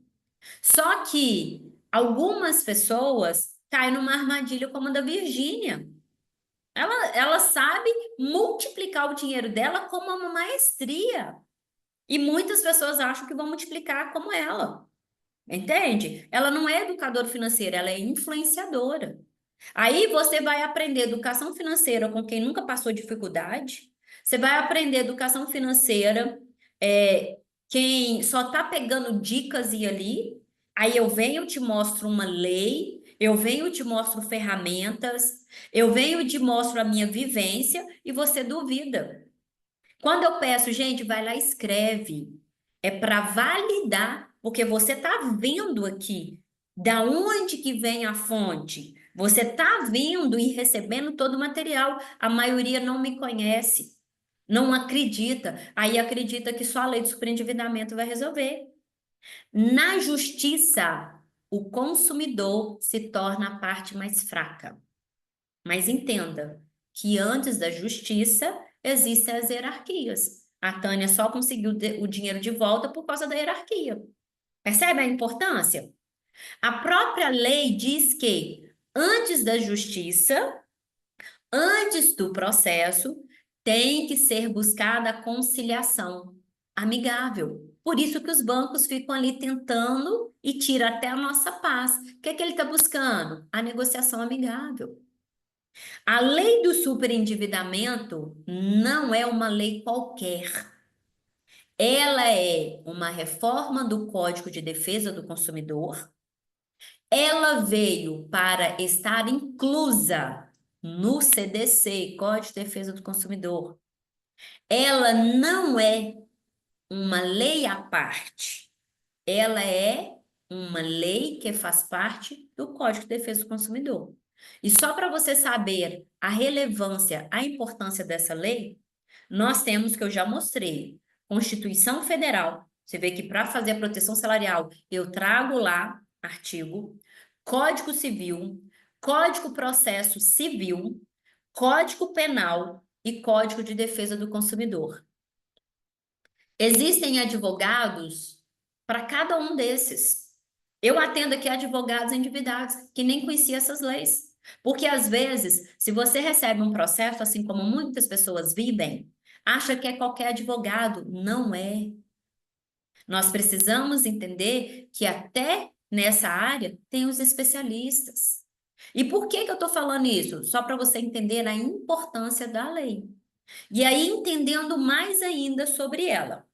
Só que algumas pessoas caem numa armadilha como a da Virgínia. Ela sabe multiplicar o dinheiro dela como uma maestria. E muitas pessoas acham que vão multiplicar como ela. Entende? Ela não é educadora financeira, ela é influenciadora. Aí você vai aprender educação financeira com quem nunca passou dificuldade. Você vai aprender educação financeira, quem só está pegando dicas e ali. Aí eu venho, te mostro uma lei, eu venho, te mostro ferramentas, eu venho, te mostro a minha vivência e você duvida. Quando eu peço, gente, vai lá e escreve. É para validar, porque você está vendo aqui da onde que vem a fonte. Você está vendo e recebendo todo o material. A maioria não me conhece, não acredita. Aí acredita que só a lei do superendividamento vai resolver. Na justiça, o consumidor se torna a parte mais fraca. Mas entenda que antes da justiça existem as hierarquias. A Tânia só conseguiu o dinheiro de volta por causa da hierarquia. Percebe a importância? A própria lei diz que antes da justiça, antes do processo, tem que ser buscada a conciliação amigável. Por isso que os bancos ficam ali tentando e tira até a nossa paz. O que é que ele está buscando? A negociação amigável. A lei do superendividamento não é uma lei qualquer. Ela é uma reforma do Código de Defesa do Consumidor. Ela veio para estar inclusa no CDC, Código de Defesa do Consumidor. Ela não é uma lei à parte. Ela é uma lei que faz parte do Código de Defesa do Consumidor. E só para você saber a relevância, a importância dessa lei, nós temos, que eu já mostrei, Constituição Federal. Você vê que para fazer a proteção salarial, eu trago lá artigo, Código Civil, Código Processo Civil, Código Penal e Código de Defesa do Consumidor. Existem advogados para cada um desses. Eu atendo aqui advogados endividados que nem conheciam essas leis. Porque às vezes, se você recebe um processo, assim como muitas pessoas vivem, acha que é qualquer advogado. Não é. Nós precisamos entender que até nessa área tem os especialistas. E por que que eu estou falando isso? Só para você entender a importância da lei. E aí, entendendo mais ainda sobre ela.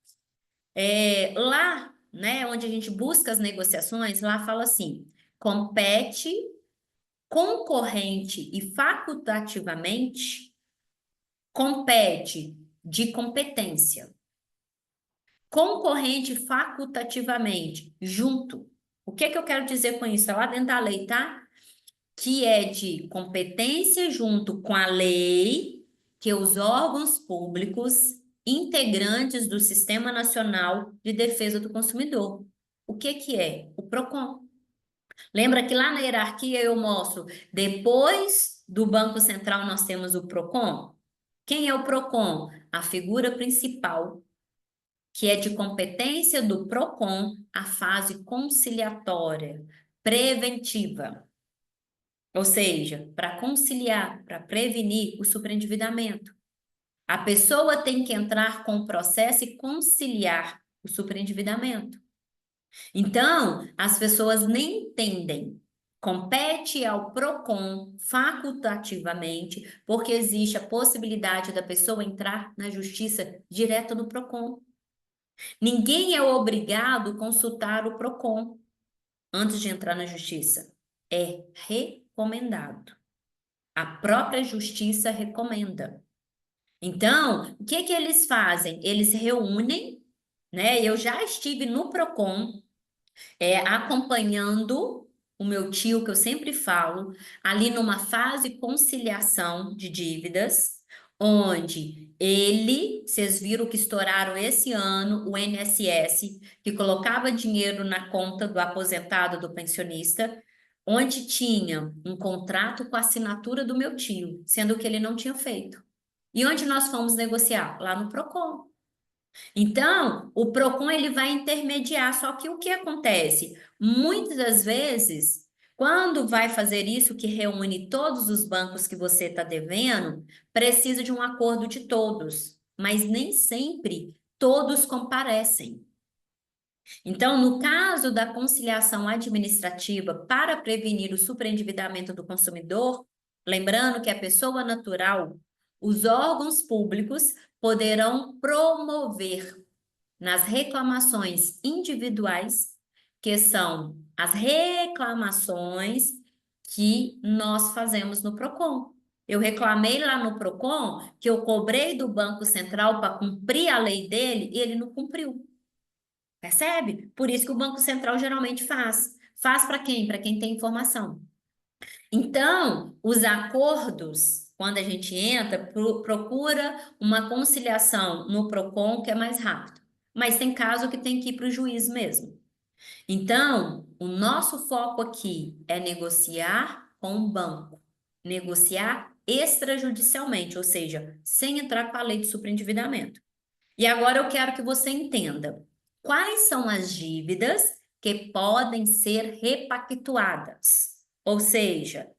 Lá, né, onde a gente busca as negociações, lá fala assim: compete, concorrente e facultativamente, compete de competência. Concorrente facultativamente, junto. O que que eu quero dizer com isso? É lá dentro da lei, tá? Que é de competência junto com a lei, que os órgãos públicos integrantes do Sistema Nacional de Defesa do Consumidor. O que que é? O PROCON. Lembra que lá na hierarquia eu mostro, depois do Banco Central nós temos o PROCON? Quem é o PROCON? A figura principal que é de competência do PROCON, a fase conciliatória, preventiva. Ou seja, para conciliar, para prevenir o superendividamento. A pessoa tem que entrar com o processo e conciliar o superendividamento. Então, as pessoas nem entendem. Compete ao PROCON facultativamente, porque existe a possibilidade da pessoa entrar na justiça direto no PROCON. Ninguém é obrigado a consultar o PROCON antes de entrar na justiça. É recomendado. A própria justiça recomenda. Então, o que que eles fazem? Eles reúnem, né? Eu já estive no PROCON, acompanhando o meu tio, que eu sempre falo, ali numa fase conciliação de dívidas, onde vocês viram que estouraram esse ano o INSS, que colocava dinheiro na conta do aposentado, do pensionista, onde tinha um contrato com a assinatura do meu tio, sendo que ele não tinha feito. E onde nós fomos negociar? Lá no PROCON. Então, o PROCON ele vai intermediar, só que o que acontece? Muitas das vezes, quando vai fazer isso, que reúne todos os bancos que você está devendo, precisa de um acordo de todos, mas nem sempre todos comparecem. Então, no caso da conciliação administrativa para prevenir o superendividamento do consumidor, lembrando que a pessoa natural, os órgãos públicos poderão promover nas reclamações individuais, que são as reclamações que nós fazemos no PROCON. Eu reclamei lá no PROCON que eu cobrei do Banco Central para cumprir a lei dele e ele não cumpriu. Percebe? Por isso que o Banco Central geralmente faz. Faz para quem? Para quem tem informação. Então, os acordos, quando a gente entra, procura uma conciliação no PROCON que é mais rápido. Mas tem caso que tem que ir para o juiz mesmo. Então, o nosso foco aqui é negociar com o banco. Negociar extrajudicialmente, ou seja, sem entrar com a lei de superendividamento. E agora eu quero que você entenda quais são as dívidas que podem ser repactuadas. Ou seja,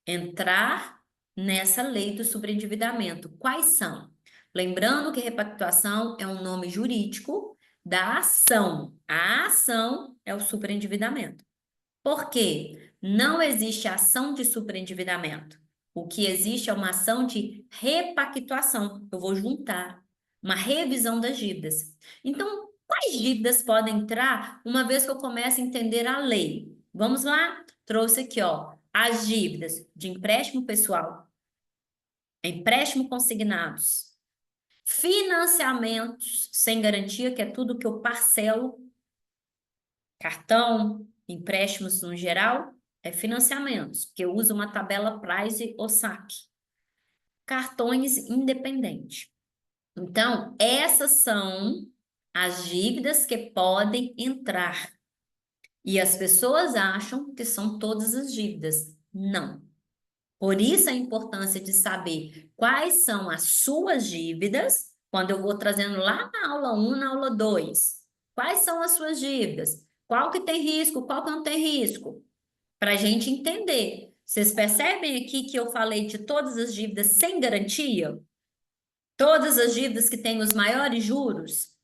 entrar nessa lei do superendividamento. Quais são? Lembrando que repactuação é um nome jurídico da ação. A ação é o superendividamento. Por quê? Não existe ação de superendividamento. O que existe é uma ação de repactuação. Eu vou juntar uma revisão das dívidas. Então, quais dívidas podem entrar uma vez que eu começo a entender a lei? Vamos lá? Trouxe aqui, ó, as dívidas de empréstimo pessoal, empréstimo consignados, financiamentos sem garantia, que é tudo que eu parcelo, cartão, empréstimos no geral, é financiamentos, que eu uso uma tabela Price ou saque. Cartões independentes. Então, essas são as dívidas que podem entrar. E as pessoas acham que são todas as dívidas. Não. Por isso a importância de saber quais são as suas dívidas, quando eu vou trazendo lá na aula 1, na aula 2. Quais são as suas dívidas? Qual que tem risco, qual que não tem risco? Para a gente entender. Vocês percebem aqui que eu falei de todas as dívidas sem garantia? Todas as dívidas que têm os maiores juros,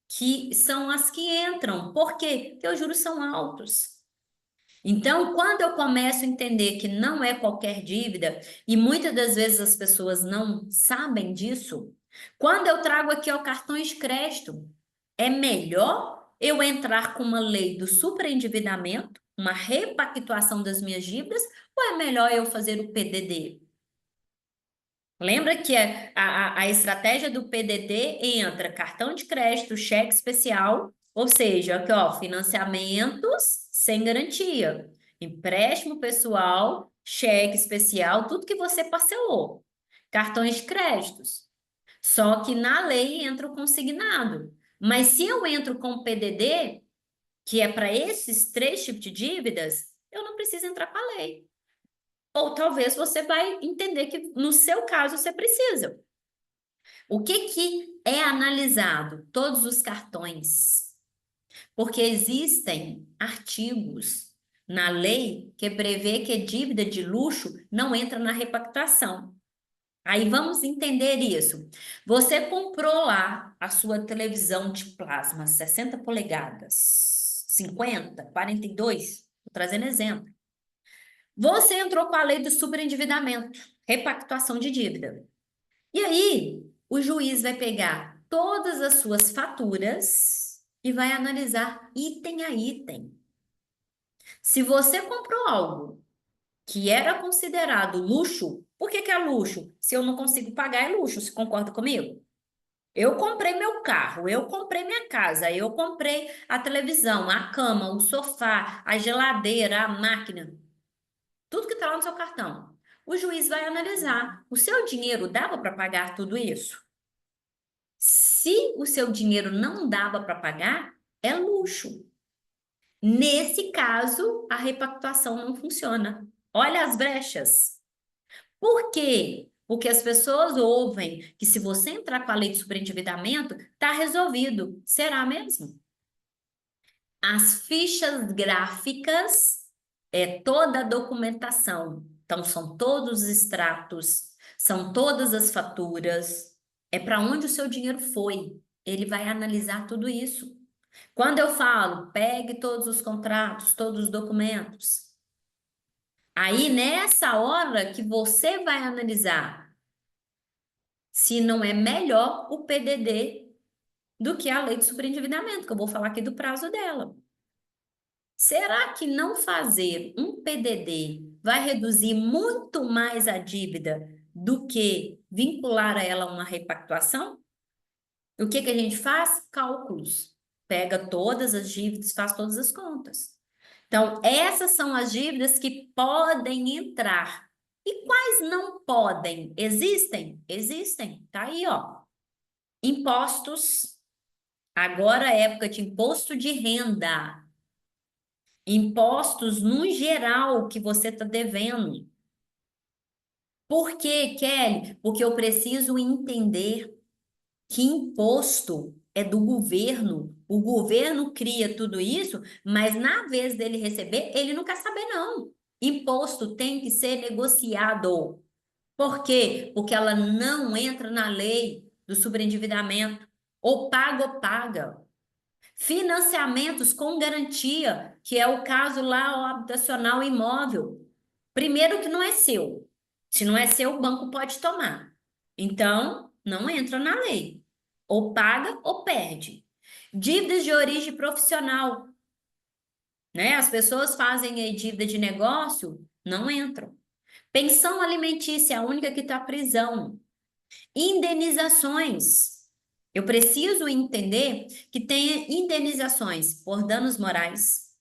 que são as que entram. Por quê? Porque os juros são altos. Então, quando eu começo a entender que não é qualquer dívida, e muitas das vezes as pessoas não sabem disso, quando eu trago aqui o cartões de crédito, é melhor eu entrar com uma lei do superendividamento, uma repactuação das minhas dívidas, ou é melhor eu fazer o PDD? Lembra que a estratégia do PDD entra cartão de crédito, cheque especial, ou seja, aqui, ó, financiamentos sem garantia, empréstimo pessoal, cheque especial, tudo que você parcelou, cartões de créditos. Só que na lei entra o consignado. Mas se eu entro com o PDD, que é para esses três tipos de dívidas, eu não preciso entrar com a lei. Ou talvez você vai entender que no seu caso você precisa. O que é analisado? Todos os cartões. Porque existem artigos na lei que prevê que dívida de luxo não entra na repactuação. Aí vamos entender isso. Você comprou lá a sua televisão de plasma 60 polegadas, 50, 42, estou trazendo exemplo. Você entrou com a lei do superendividamento, repactuação de dívida. E aí, o juiz vai pegar todas as suas faturas e vai analisar item a item. Se você comprou algo que era considerado luxo, por que que é luxo? Se eu não consigo pagar, é luxo. Você concorda comigo? Eu comprei meu carro, eu comprei minha casa, eu comprei a televisão, a cama, o sofá, a geladeira, a máquina, tudo que está lá no seu cartão. O juiz vai analisar. O seu dinheiro dava para pagar tudo isso? Se o seu dinheiro não dava para pagar, é luxo. Nesse caso, a repactuação não funciona. Olha as brechas. Por quê? Porque as pessoas ouvem que se você entrar com a lei de superendividamento, está resolvido. Será mesmo? As fichas gráficas é toda a documentação. Então, são todos os extratos, são todas as faturas, é para onde o seu dinheiro foi. Ele vai analisar tudo isso. Quando eu falo, pegue todos os contratos, todos os documentos. Aí, nessa hora que você vai analisar se não é melhor o PDD do que a lei de superendividamento, que eu vou falar aqui do prazo dela. Será que não fazer um PDD vai reduzir muito mais a dívida do que vincular a ela uma repactuação? O que que a gente faz? Cálculos. Pega todas as dívidas, faz todas as contas. Então, essas são as dívidas que podem entrar. E quais não podem? Existem? Existem. Tá aí, ó. Impostos. Agora é época de imposto de renda. Impostos no geral que você está devendo. Por quê, Kelly? Porque eu preciso entender que imposto é do governo. O governo cria tudo isso, mas na vez dele receber, ele não quer saber, não. Imposto tem que ser negociado. Por quê? Porque ela não entra na lei do superendividamento. Ou paga. Financiamentos com garantia, que é o caso lá, o habitacional imóvel. Primeiro que não é seu. Se não é seu, o banco pode tomar. Então, não entra na lei. Ou paga ou perde. Dívidas de origem profissional, né? As pessoas fazem aí dívida de negócio, não entram. Pensão alimentícia, a única que está prisão. Indenizações. Eu preciso entender que tem indenizações por danos morais,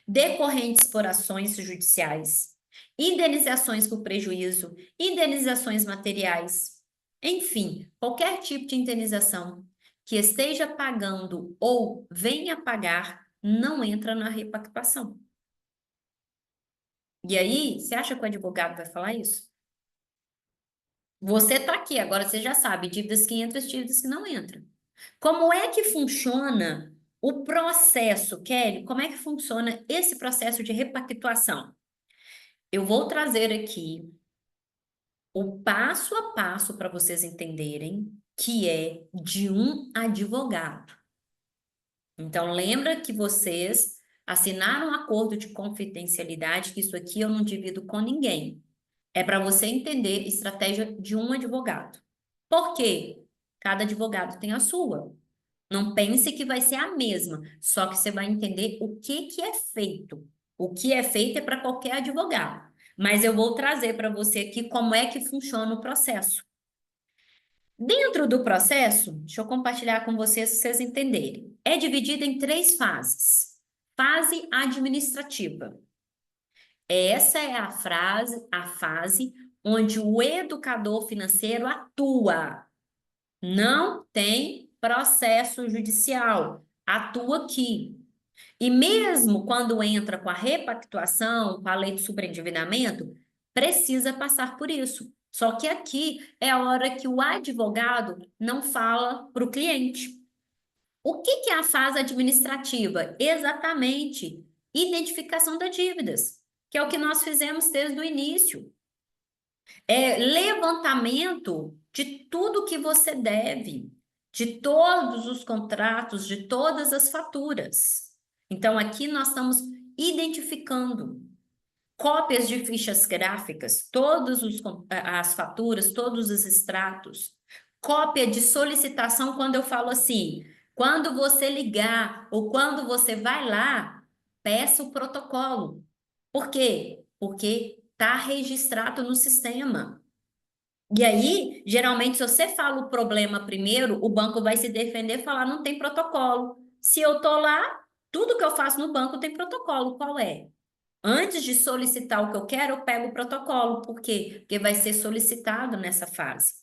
decorrentes por ações judiciais, indenizações por prejuízo, indenizações materiais, enfim, qualquer tipo de indenização que esteja pagando ou venha pagar não entra na repactuação. E aí, você acha que o advogado vai falar isso? Você está aqui, agora você já sabe, dívidas que entram, dívidas que não entram. Como é que funciona o processo, Kelly? Como é que funciona esse processo de repactuação? Eu vou trazer aqui o passo a passo para vocês entenderem que é de um advogado. Então, lembra que vocês assinaram um acordo de confidencialidade, que isso aqui eu não divido com ninguém. É para você entender estratégia de um advogado. Por quê? Cada advogado tem a sua. Não pense que vai ser a mesma, só que você vai entender o que é feito. O que é feito é para qualquer advogado. Mas eu vou trazer para você aqui como é que funciona o processo. Dentro do processo, deixa eu compartilhar com vocês para vocês entenderem. É dividido em 3 fases. Fase administrativa. Essa é a fase onde o educador financeiro atua. Não tem processo judicial, atua aqui. E mesmo quando entra com a repactuação, com a lei de superendividamento, precisa passar por isso. Só que aqui é a hora que o advogado não fala para o cliente. O que que é a fase administrativa? Exatamente, identificação das dívidas, que é o que nós fizemos desde o início. É levantamento de tudo que você deve, de todos os contratos, de todas as faturas. Então, aqui nós estamos identificando cópias de fichas gráficas, as faturas, todos os extratos, cópia de solicitação quando eu falo assim, quando você ligar ou quando você vai lá, peça o protocolo. Por quê? Porque está registrado no sistema. E aí, geralmente, se você fala o problema primeiro, o banco vai se defender e falar, não tem protocolo. Se eu tô lá, tudo que eu faço no banco tem protocolo. Qual é? Antes de solicitar o que eu quero, eu pego o protocolo. Por quê? Porque vai ser solicitado nessa fase.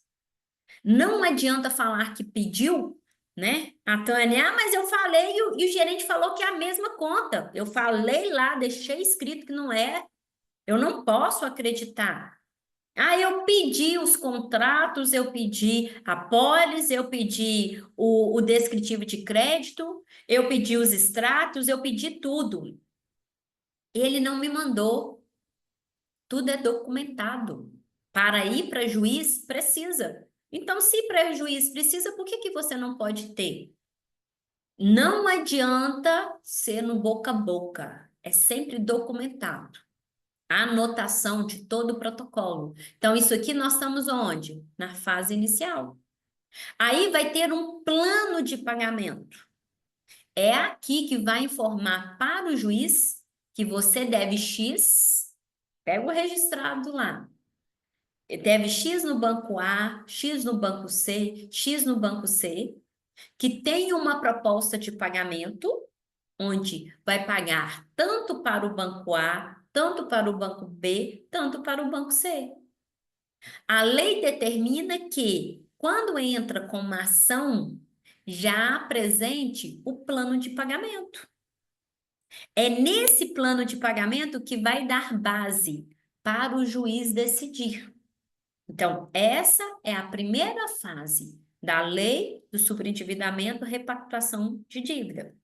Não adianta falar que pediu, né? A Tânia, mas eu falei e o gerente falou que é a mesma conta. Eu falei lá, deixei escrito que não é. Eu não posso acreditar. Eu pedi os contratos, eu pedi a pólice, eu pedi o descritivo de crédito, eu pedi os extratos, eu pedi tudo. Ele não me mandou. Tudo é documentado. Para ir para juiz, precisa. Então, se para juiz precisa, por que que você não pode ter? Não adianta ser no boca a boca. É sempre documentado. A anotação de todo o protocolo. Então, isso aqui nós estamos onde? Na fase inicial. Aí vai ter um plano de pagamento. É aqui que vai informar para o juiz que você deve X, pega o registrado lá. Deve X no banco A, X no banco C, X no banco C, que tem uma proposta de pagamento, onde vai pagar tanto para o banco A, tanto para o banco B, tanto para o banco C. A lei determina que, quando entra com uma ação, já apresente o plano de pagamento. É nesse plano de pagamento que vai dar base para o juiz decidir. Então, essa é a primeira fase da lei do superendividamento, repactuação de dívida.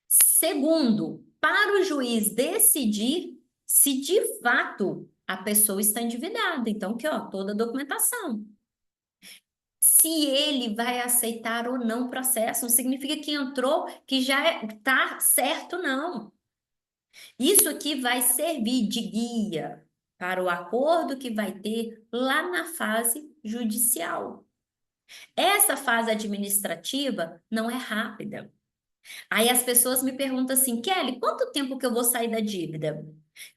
Segundo, para o juiz decidir se de fato a pessoa está endividada. Então, aqui, ó, toda a documentação. Se ele vai aceitar ou não o processo, não significa que entrou, que já está certo, não. Isso aqui vai servir de guia para o acordo que vai ter lá na fase judicial. Essa fase administrativa não é rápida. Aí as pessoas me perguntam assim, Kelly, quanto tempo que eu vou sair da dívida?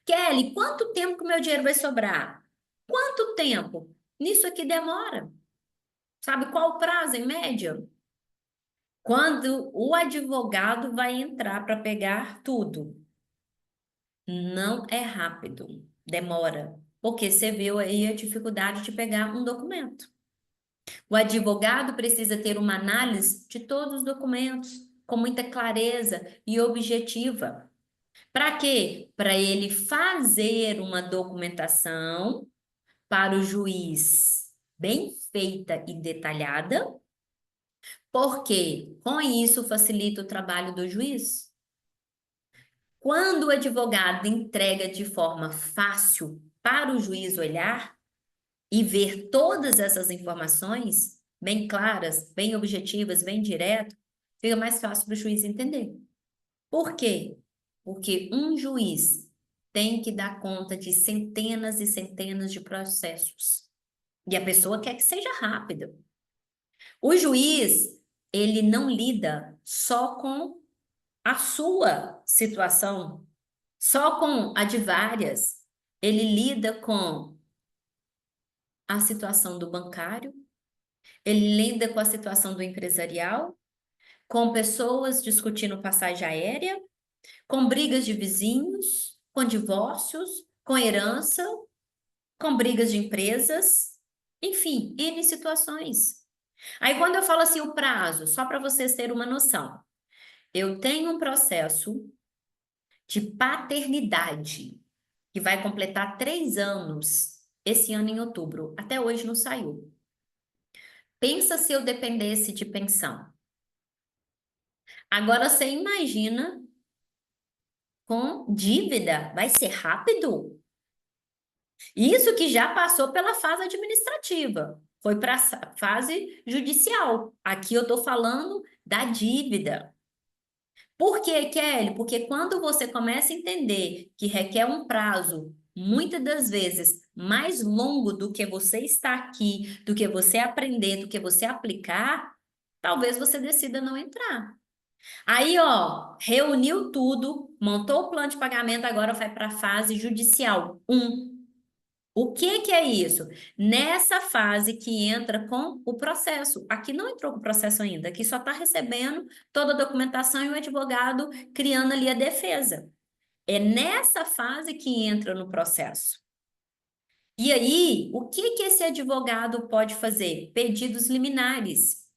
Kelly, quanto tempo que o meu dinheiro vai sobrar? Quanto tempo? Nisso aqui demora. Sabe qual o prazo em média? Quando o advogado vai entrar para pegar tudo. Não é rápido, demora. Porque você viu aí a dificuldade de pegar um documento. O advogado precisa ter uma análise de todos os documentos, com muita clareza e objetiva. Para quê? Para ele fazer uma documentação para o juiz bem feita e detalhada, porque com isso facilita o trabalho do juiz. Quando o advogado entrega de forma fácil para o juiz olhar e ver todas essas informações, bem claras, bem objetivas, bem direto, fica mais fácil para o juiz entender. Por quê? Porque um juiz tem que dar conta de centenas e centenas de processos. E a pessoa quer que seja rápida. O juiz, ele não lida só com a sua situação, só com a de várias. Ele lida com a situação do bancário, ele lida com a situação do empresarial, com pessoas discutindo passagem aérea, com brigas de vizinhos, com divórcios, com herança, com brigas de empresas, enfim, N situações. Aí, quando eu falo assim, o prazo, só para vocês terem uma noção, eu tenho um processo de paternidade que vai completar 3 anos. esse ano em outubro. Até hoje não saiu. Pensa se eu dependesse de pensão. Agora você imagina com dívida. Vai ser rápido? Isso que já passou pela fase administrativa. Foi para a fase judicial. Aqui eu estou falando da dívida. Por quê, Kelly? Porque quando você começa a entender que requer um prazo, muitas das vezes, mais longo do que você está aqui, do que você aprender, do que você aplicar, talvez você decida não entrar. Aí, ó, reuniu tudo, montou o plano de pagamento, agora vai para a fase judicial um. O que que é isso? Nessa fase que entra com o processo. Aqui não entrou com o processo ainda, aqui só está recebendo toda a documentação e o advogado criando ali a defesa. É nessa fase que entra no processo. E aí, o que que esse advogado pode fazer? Pedidos liminares,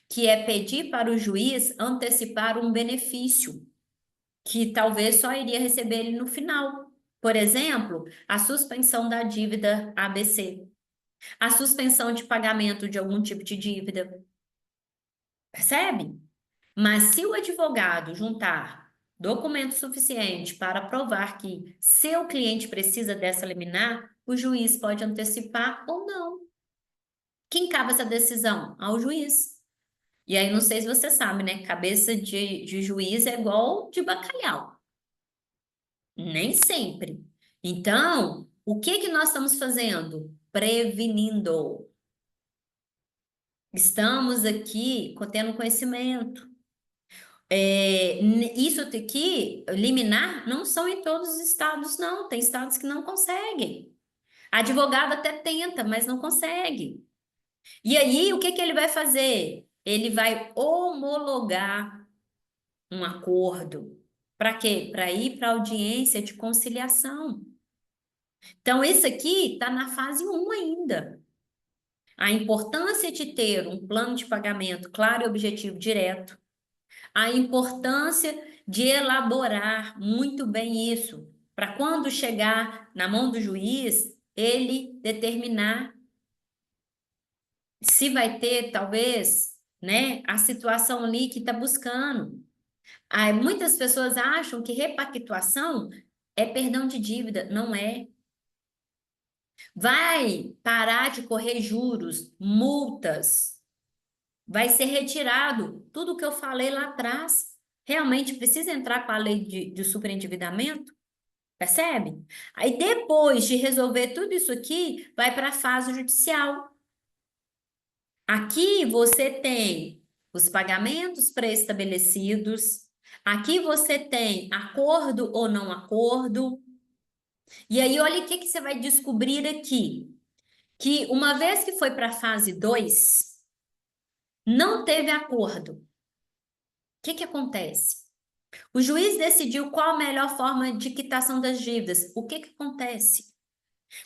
que é pedir para o juiz antecipar um benefício, que talvez só iria receber ele no final. Por exemplo, a suspensão da dívida ABC, a suspensão de pagamento de algum tipo de dívida. Percebe? Mas se o advogado juntar documento suficiente para provar que seu cliente precisa dessa liminar, o juiz pode antecipar ou não. Quem cabe essa decisão? Ao juiz. E aí, não sei se você sabe, né? Cabeça de juiz é igual de bacalhau. Nem sempre. Então, o que que nós estamos fazendo? Prevenindo. Estamos aqui tendo conhecimento. Isso aqui, liminar, não são em todos os estados, não. Tem estados que não conseguem. Advogado até tenta, mas não consegue. E aí, o que que ele vai fazer? Ele vai homologar um acordo. Para quê? Para ir para audiência de conciliação. Então, esse aqui está na fase um ainda. A importância de ter um plano de pagamento claro e objetivo direto, a importância de elaborar muito bem isso, para quando chegar na mão do juiz, ele determinar se vai ter, talvez, né, a situação ali que está buscando. Aí, muitas pessoas acham que repactuação é perdão de dívida. Não é. Vai parar de correr juros, multas, vai ser retirado tudo que eu falei lá atrás. Realmente precisa entrar com a lei de superendividamento? Percebe? Aí depois de resolver tudo isso aqui, vai para a fase judicial. Aqui você tem os pagamentos pré-estabelecidos, aqui você tem acordo ou não acordo. E aí, olha o que que você vai descobrir aqui. Que uma vez que foi para a fase 2, não teve acordo. O que que acontece? O juiz decidiu qual a melhor forma de quitação das dívidas. O que que acontece?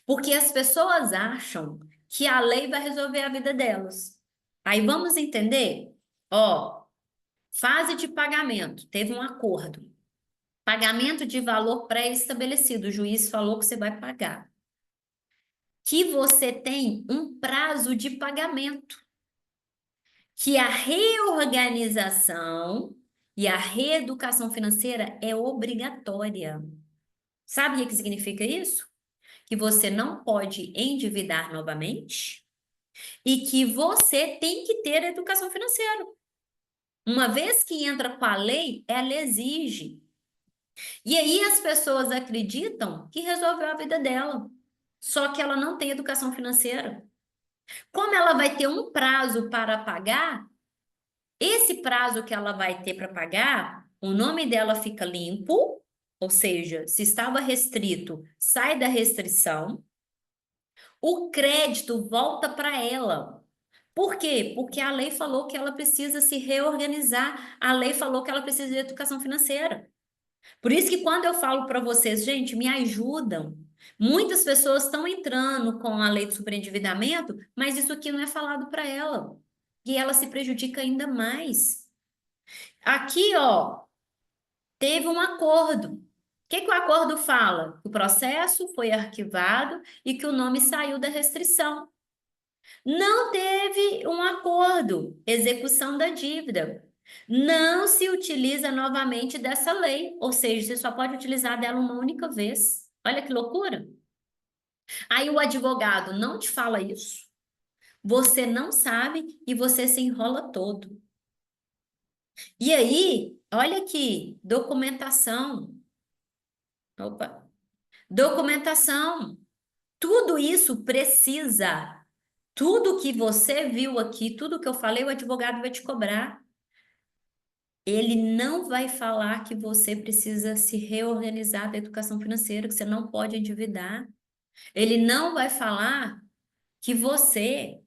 Porque as pessoas acham que a lei vai resolver a vida delas. Aí vamos entender? Ó, fase de pagamento, teve um acordo. Pagamento de valor pré-estabelecido, o juiz falou que você vai pagar. Que você tem um prazo de pagamento. Que a reorganização e a reeducação financeira é obrigatória. Sabe o que significa isso? Que você não pode endividar novamente e que você tem que ter educação financeira. Uma vez que entra com a lei, ela exige. E aí as pessoas acreditam que resolveu a vida dela, só que ela não tem educação financeira. Como ela vai ter um prazo para pagar, esse prazo que ela vai ter para pagar, o nome dela fica limpo, ou seja, se estava restrito, sai da restrição. O crédito volta para ela. Por quê? Porque a lei falou que ela precisa se reorganizar, a lei falou que ela precisa de educação financeira. Por isso que quando eu falo para vocês, gente, me ajudam. Muitas pessoas estão entrando com a lei de superendividamento, mas isso aqui não é falado para ela. E ela se prejudica ainda mais. Aqui, ó, teve um acordo. que o acordo fala? Que o processo foi arquivado e que o nome saiu da restrição. Não teve um acordo, execução da dívida. Não se utiliza novamente dessa lei, ou seja, você só pode utilizar dela uma única vez. Olha que loucura. Aí o advogado não te fala isso, você não sabe e você se enrola todo. E aí, olha aqui, documentação. Opa, documentação. Tudo isso precisa. Tudo que você viu aqui, tudo que eu falei, o advogado vai te cobrar. Ele não vai falar que você precisa se reorganizar da educação financeira, que você não pode endividar. Ele não vai falar que você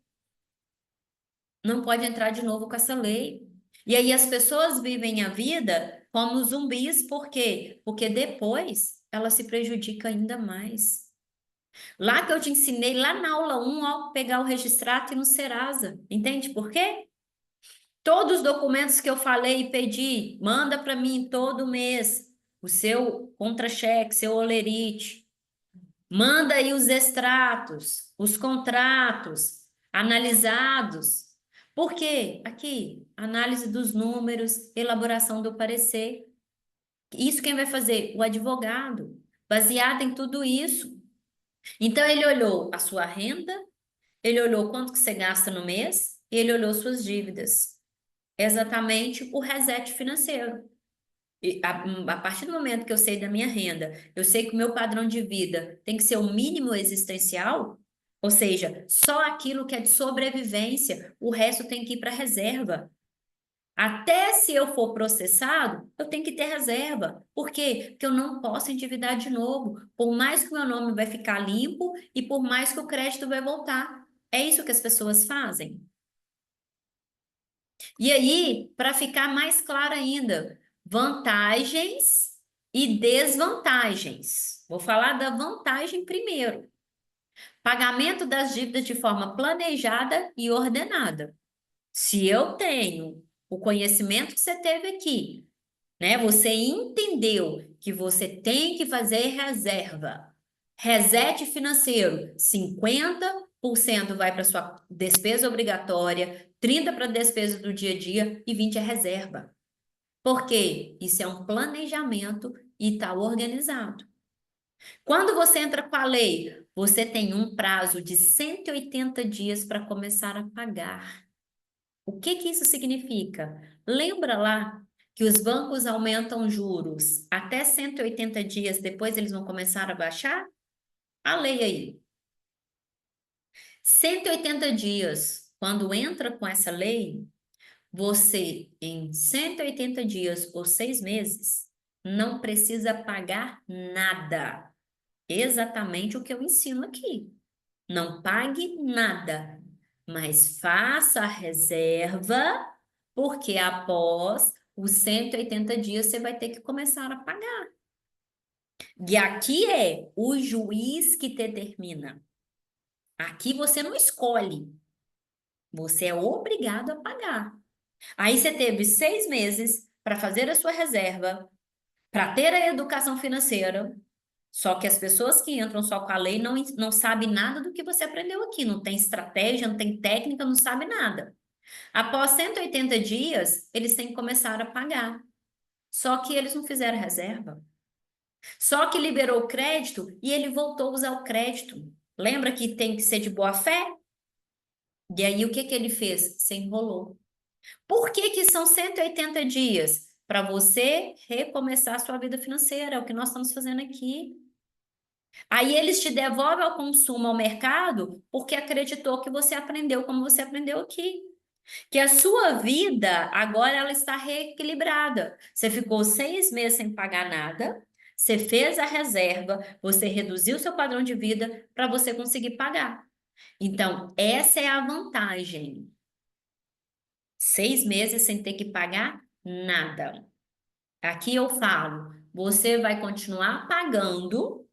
não pode entrar de novo com essa lei. E aí as pessoas vivem a vida como zumbis, por quê? Porque depois ela se prejudica ainda mais. Lá que eu te ensinei, lá na aula 1, ó, pegar o registrato e no Serasa. Entende por quê? Todos os documentos que eu falei e pedi, manda para mim todo mês. O seu contra-cheque, seu olerite. Manda aí os extratos, os contratos analisados. Por quê? Aqui, análise dos números, elaboração do parecer. Isso quem vai fazer? O advogado. Baseado em tudo isso. Então, ele olhou a sua renda, ele olhou quanto que você gasta no mês, e ele olhou suas dívidas. É exatamente o reset financeiro. E a partir do momento que eu sei da minha renda, eu sei que o meu padrão de vida tem que ser o mínimo existencial, ou seja, só aquilo que é de sobrevivência, o resto tem que ir para reserva. Até se eu for processado, eu tenho que ter reserva. Por quê? Porque eu não posso endividar de novo. Por mais que o meu nome vai ficar limpo e por mais que o crédito vai voltar. É isso que as pessoas fazem. E aí, para ficar mais claro ainda, vantagens e desvantagens. Vou falar da vantagem primeiro. Pagamento das dívidas de forma planejada e ordenada. Se eu tenho o conhecimento que você teve aqui, né? Você entendeu que você tem que fazer reserva. Reset financeiro, 50% vai para sua despesa obrigatória, 30% para a despesa do dia a dia e 20% é reserva. Por quê? Isso é um planejamento e está organizado. Quando você entra com a lei, você tem um prazo de 180 dias para começar a pagar. O que que isso significa? Lembra lá que os bancos aumentam juros até 180 dias, depois eles vão começar a baixar? A lei aí. 180 dias, quando entra com essa lei, você, em 180 dias ou 6 meses, não precisa pagar nada. Exatamente o que eu ensino aqui. Não pague nada, mas faça a reserva, porque após os 180 dias você vai ter que começar a pagar. E aqui é o juiz que determina. Aqui você não escolhe, você é obrigado a pagar. Aí você teve 6 meses para fazer a sua reserva, para ter a educação financeira. Só que as pessoas que entram só com a lei não sabem nada do que você aprendeu aqui, não tem estratégia, não tem técnica, não sabe nada. Após 180 dias, eles têm que começar a pagar. Só que eles não fizeram reserva. Só que liberou o crédito e ele voltou a usar o crédito. Lembra que tem que ser de boa fé? E aí o que que ele fez? Se enrolou. Por que que são 180 dias? Para você recomeçar a sua vida financeira, é o que nós estamos fazendo aqui. Aí eles te devolvem ao consumo, ao mercado, porque acreditou que você aprendeu como você aprendeu aqui. Que a sua vida agora ela está reequilibrada. Você ficou 6 meses sem pagar nada, você fez a reserva, você reduziu seu padrão de vida para você conseguir pagar. Então, essa é a vantagem. 6 meses sem ter que pagar nada. Aqui eu falo, você vai continuar pagando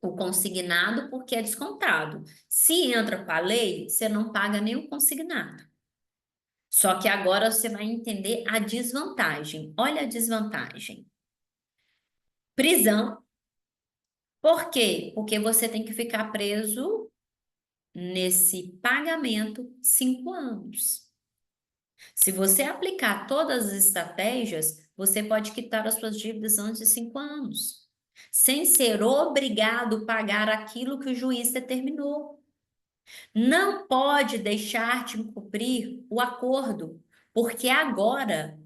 o consignado porque é descontado. Se entra com a lei, você não paga nem o consignado. Só que agora você vai entender a desvantagem. Olha a desvantagem. prisão. Por quê? Porque você tem que ficar preso nesse pagamento 5 anos. Se você aplicar todas as estratégias, você pode quitar as suas dívidas antes de 5 anos, sem ser obrigado a pagar aquilo que o juiz determinou. Não pode deixar de cumprir o acordo, porque agora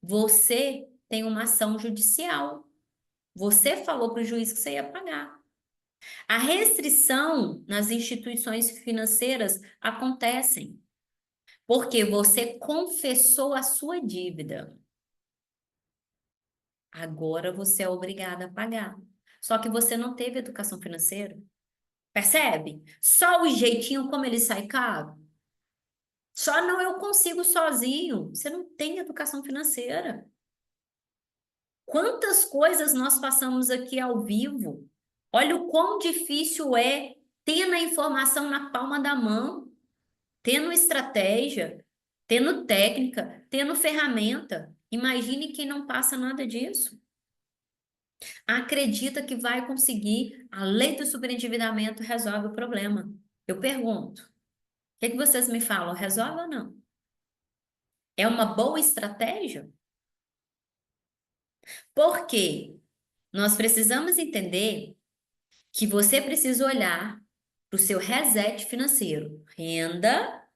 você tem uma ação judicial. Você falou para o juiz que você ia pagar. A restrição nas instituições financeiras acontecem porque você confessou a sua dívida. Agora você é obrigada a pagar. Só que você não teve educação financeira. Percebe? Só o jeitinho como ele sai caro. Só não eu consigo sozinho. Você não tem educação financeira. Quantas coisas nós passamos aqui ao vivo? Olha o quão difícil é ter a informação na palma da mão, tendo estratégia, tendo técnica, tendo ferramenta. Imagine quem não passa nada disso. Acredita que vai conseguir, a lei do superendividamento resolve o problema. Eu pergunto, o que vocês me falam? Resolve ou não? É uma boa estratégia? Por quê? Nós precisamos entender que você precisa olhar para o seu reset financeiro, renda,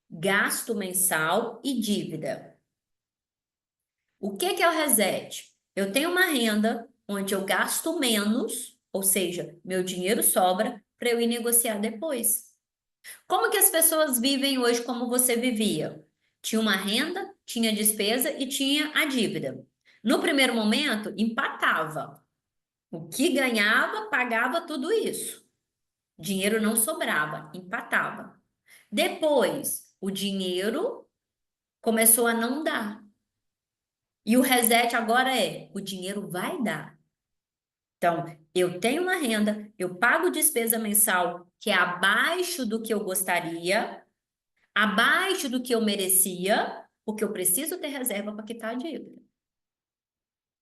gasto mensal e dívida. O que é o reset? Eu tenho uma renda onde eu gasto menos, ou seja, meu dinheiro sobra para eu ir negociar depois. Como que as pessoas vivem hoje como você vivia? Tinha uma renda, tinha despesa e tinha a dívida. No primeiro momento, empatava. O que ganhava, pagava tudo isso. Dinheiro não sobrava, empatava. Depois, o dinheiro começou a não dar. E o reset agora é: o dinheiro vai dar. Então, eu tenho uma renda, eu pago despesa mensal que é abaixo do que eu gostaria, abaixo do que eu merecia, porque eu preciso ter reserva para quitar a dívida.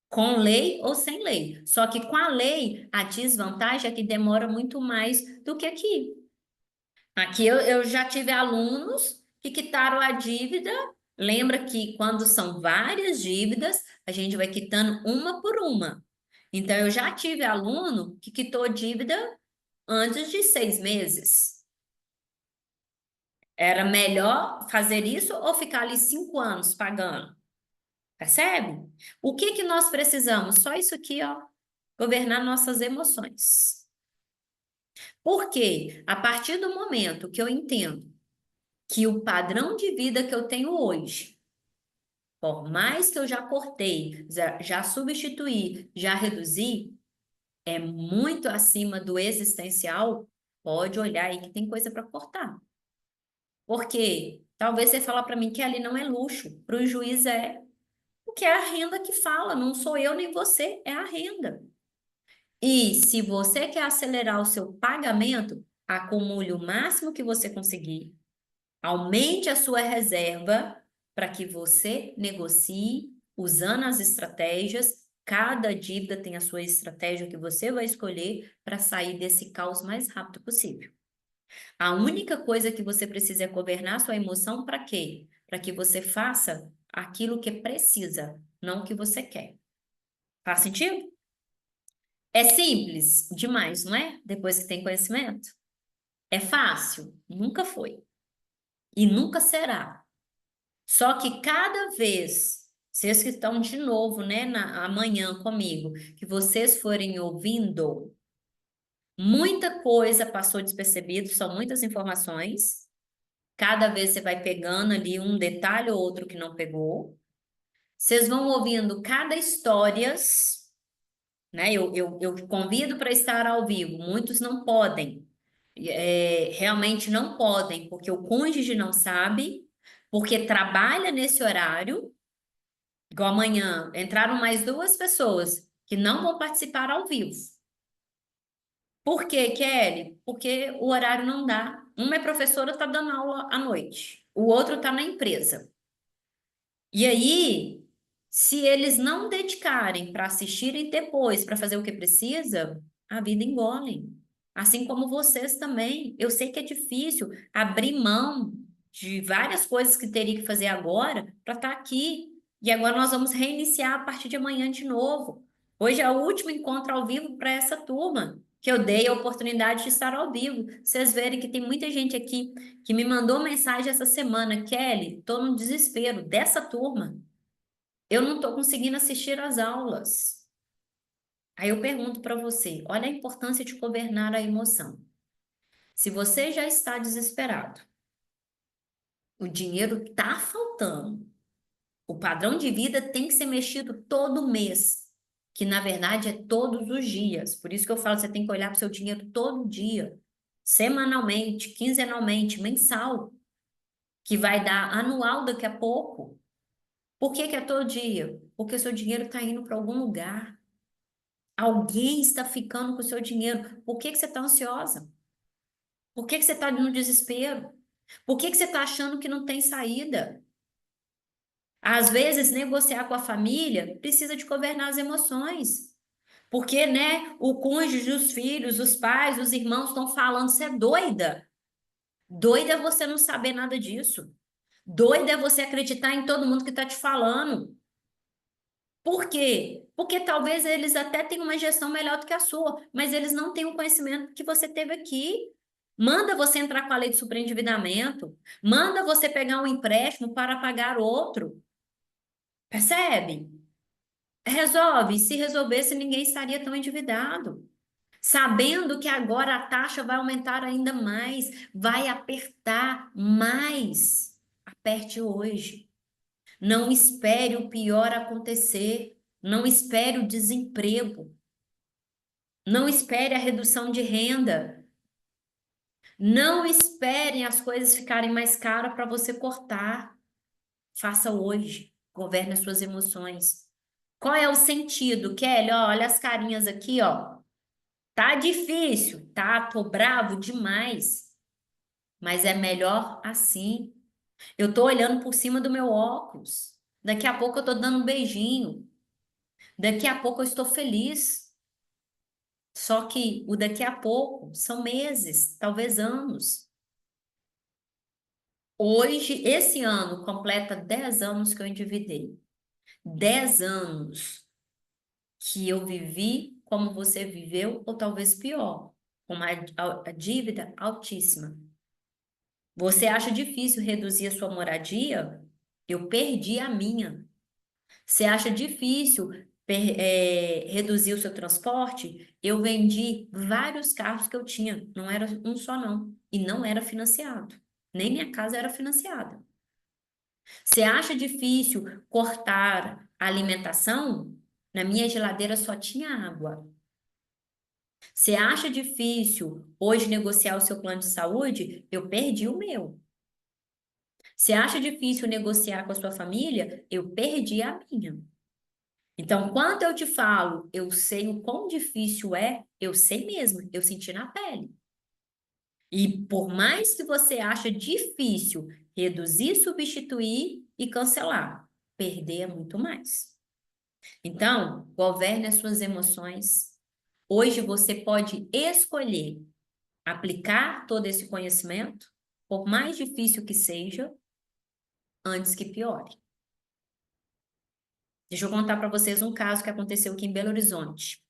Com lei ou sem lei. Só que com a lei, a desvantagem é que demora muito mais do que aqui. Aqui eu já tive alunos que quitaram a dívida. Lembra que quando são várias dívidas, a gente vai quitando uma por uma. Então, eu já tive aluno que quitou dívida antes de 6 meses. Era melhor fazer isso ou ficar ali 5 anos pagando? Percebe? O que que nós precisamos? Só isso aqui, ó. Governar nossas emoções. Porque a partir do momento que eu entendo que o padrão de vida que eu tenho hoje, por mais que eu já cortei, já substituí, já reduzi, é muito acima do existencial, pode olhar aí que tem coisa para cortar. Porque talvez você fala para mim que ali não é luxo, para o juiz é. Porque é a renda que fala, não sou eu nem você, é a renda. E se você quer acelerar o seu pagamento, acumule o máximo que você conseguir, aumente a sua reserva para que você negocie usando as estratégias. Cada dívida tem a sua estratégia que você vai escolher para sair desse caos o mais rápido possível. A única coisa que você precisa é governar sua emoção para quê? Para que você faça aquilo que precisa, não o que você quer. Faz sentido? É simples demais, não é? Depois que tem conhecimento. É fácil? Nunca foi. E nunca será. Só que cada vez, vocês que estão de novo, né, amanhã comigo, que vocês forem ouvindo, muita coisa passou despercebido, são muitas informações. Cada vez você vai pegando ali um detalhe ou outro que não pegou. Vocês vão ouvindo cada histórias, né? Eu convido para estar ao vivo. Muitos não podem. Realmente não podem, porque o cônjuge não sabe, porque trabalha nesse horário. Igual amanhã, entraram mais 2 pessoas que não vão participar ao vivo. Por quê, Kelly? Porque o horário não dá. Uma é professora, está dando aula à noite. O outro está na empresa. E aí, Se eles não dedicarem para assistirem depois, para fazer o que precisa, a vida engole. Assim como vocês também. Eu sei que é difícil abrir mão de várias coisas que teria que fazer agora para estar aqui. E agora nós vamos reiniciar a partir de amanhã de novo. Hoje é o último encontro ao vivo para essa turma, que eu dei a oportunidade de estar ao vivo. Vocês verem que tem muita gente aqui que me mandou mensagem essa semana: Kelly, estou no desespero dessa turma. Eu não estou conseguindo assistir às aulas. Aí eu pergunto para você, olha a importância de governar a emoção. Se você já está desesperado, o dinheiro está faltando, o padrão de vida tem que ser mexido todo mês, que na verdade é todos os dias. Por isso que eu falo, você tem que olhar para o seu dinheiro todo dia, semanalmente, quinzenalmente, mensal, que vai dar anual daqui a pouco. Por que que é todo dia? Porque o seu dinheiro está indo para algum lugar. Alguém está ficando com o seu dinheiro. Por que que você está ansiosa? Por que que você está no desespero? Por que que você está achando que não tem saída? Às vezes, negociar com a família precisa de governar as emoções. Porque, né, o cônjuge, os filhos, os pais, os irmãos estão falando, você é doida. Doida é você não saber nada disso. Doida é você acreditar em todo mundo que está te falando. Por quê? Porque talvez eles até tenham uma gestão melhor do que a sua, mas eles não têm o conhecimento que você teve aqui. Manda você entrar com a lei de superendividamento, manda você pegar um empréstimo para pagar outro. Percebe? Resolve. Se resolvesse, ninguém estaria tão endividado. Sabendo que agora a taxa vai aumentar ainda mais, vai apertar mais. Aperte hoje. Não espere o pior acontecer. Não espere o desemprego. Não espere a redução de renda. Não esperem as coisas ficarem mais caras para você cortar. Faça hoje. Governe as suas emoções. Qual é o sentido, Kelly? Ó, olha as carinhas aqui, ó. Tá difícil, tá? Tô bravo demais. Mas é melhor assim. Eu tô olhando por cima do meu óculos. Daqui a pouco eu tô dando um beijinho. Daqui a pouco eu estou feliz. Só que o daqui a pouco são meses, talvez anos. Hoje, esse ano, completa 10 anos que eu endividei. 10 anos que eu vivi como você viveu, ou talvez pior, com a dívida altíssima. Você acha difícil reduzir a sua moradia? Eu perdi a minha. Você acha difícil reduzir o seu transporte? Eu vendi vários carros que eu tinha, não era um só não, e não era financiado. Nem minha casa era financiada. Você acha difícil cortar a alimentação? Na minha geladeira só tinha água. Você acha difícil hoje negociar o seu plano de saúde? Eu perdi o meu. Você acha difícil negociar com a sua família? Eu perdi a minha. Então, quando eu te falo, eu sei o quão difícil é, eu sei mesmo, eu senti na pele. E por mais que você ache difícil reduzir, substituir e cancelar, perder é muito mais. Então, governe as suas emoções. Hoje você pode escolher aplicar todo esse conhecimento, por mais difícil que seja, antes que piore. Deixa eu contar para vocês um caso que aconteceu aqui em Belo Horizonte.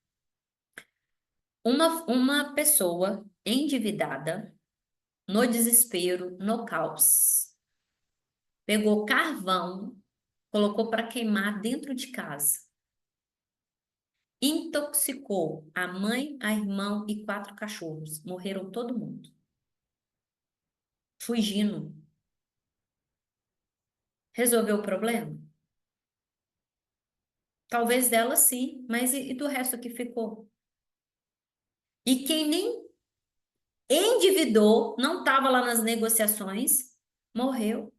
Uma pessoa endividada, no desespero, no caos, pegou carvão, colocou para queimar dentro de casa, intoxicou a mãe, a irmã e 4 cachorros. Morreram todo mundo. Fugindo. Resolveu o problema? Talvez dela sim, mas e do resto que ficou? E quem nem endividou, não estava lá nas negociações, morreu.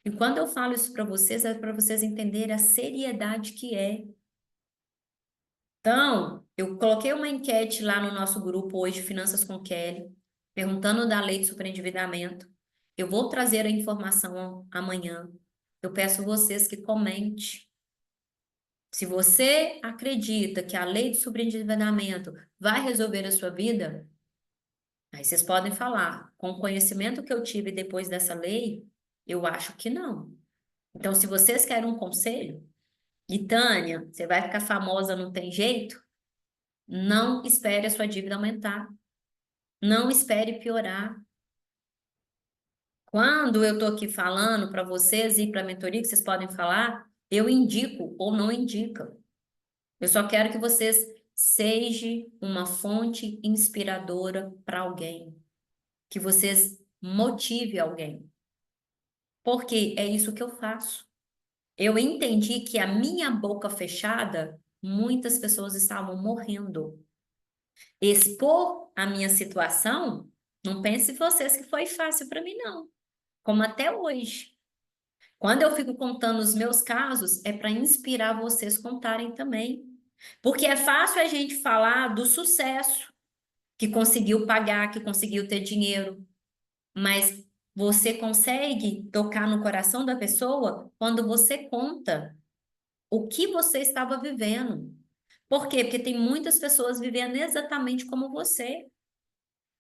E quando eu falo isso para vocês, é para vocês entenderem a seriedade que é. Então, eu coloquei uma enquete lá no nosso grupo hoje, Finanças com Kelly, perguntando da lei de superendividamento. Eu vou trazer a informação amanhã. Eu peço vocês que comentem. Se você acredita que a lei do superendividamento vai resolver a sua vida, aí vocês podem falar, com o conhecimento que eu tive depois dessa lei, eu acho que não. Então, se vocês querem um conselho, e Tânia, você vai ficar famosa, não tem jeito, não espere a sua dívida aumentar. Não espere piorar. Quando eu estou aqui falando para vocês e para a mentoria que vocês podem falar, eu indico ou não indico. Eu só quero que vocês sejam uma fonte inspiradora para alguém, que vocês motive alguém. Porque é isso que eu faço. Eu entendi que a minha boca fechada, muitas pessoas estavam morrendo. Expor a minha situação, não pense vocês que foi fácil para mim, não. Como até hoje. Quando eu fico contando os meus casos, é para inspirar vocês contarem também. Porque é fácil a gente falar do sucesso, que conseguiu pagar, que conseguiu ter dinheiro, mas você consegue tocar no coração da pessoa quando você conta o que você estava vivendo. Por quê? Porque tem muitas pessoas vivendo exatamente como você.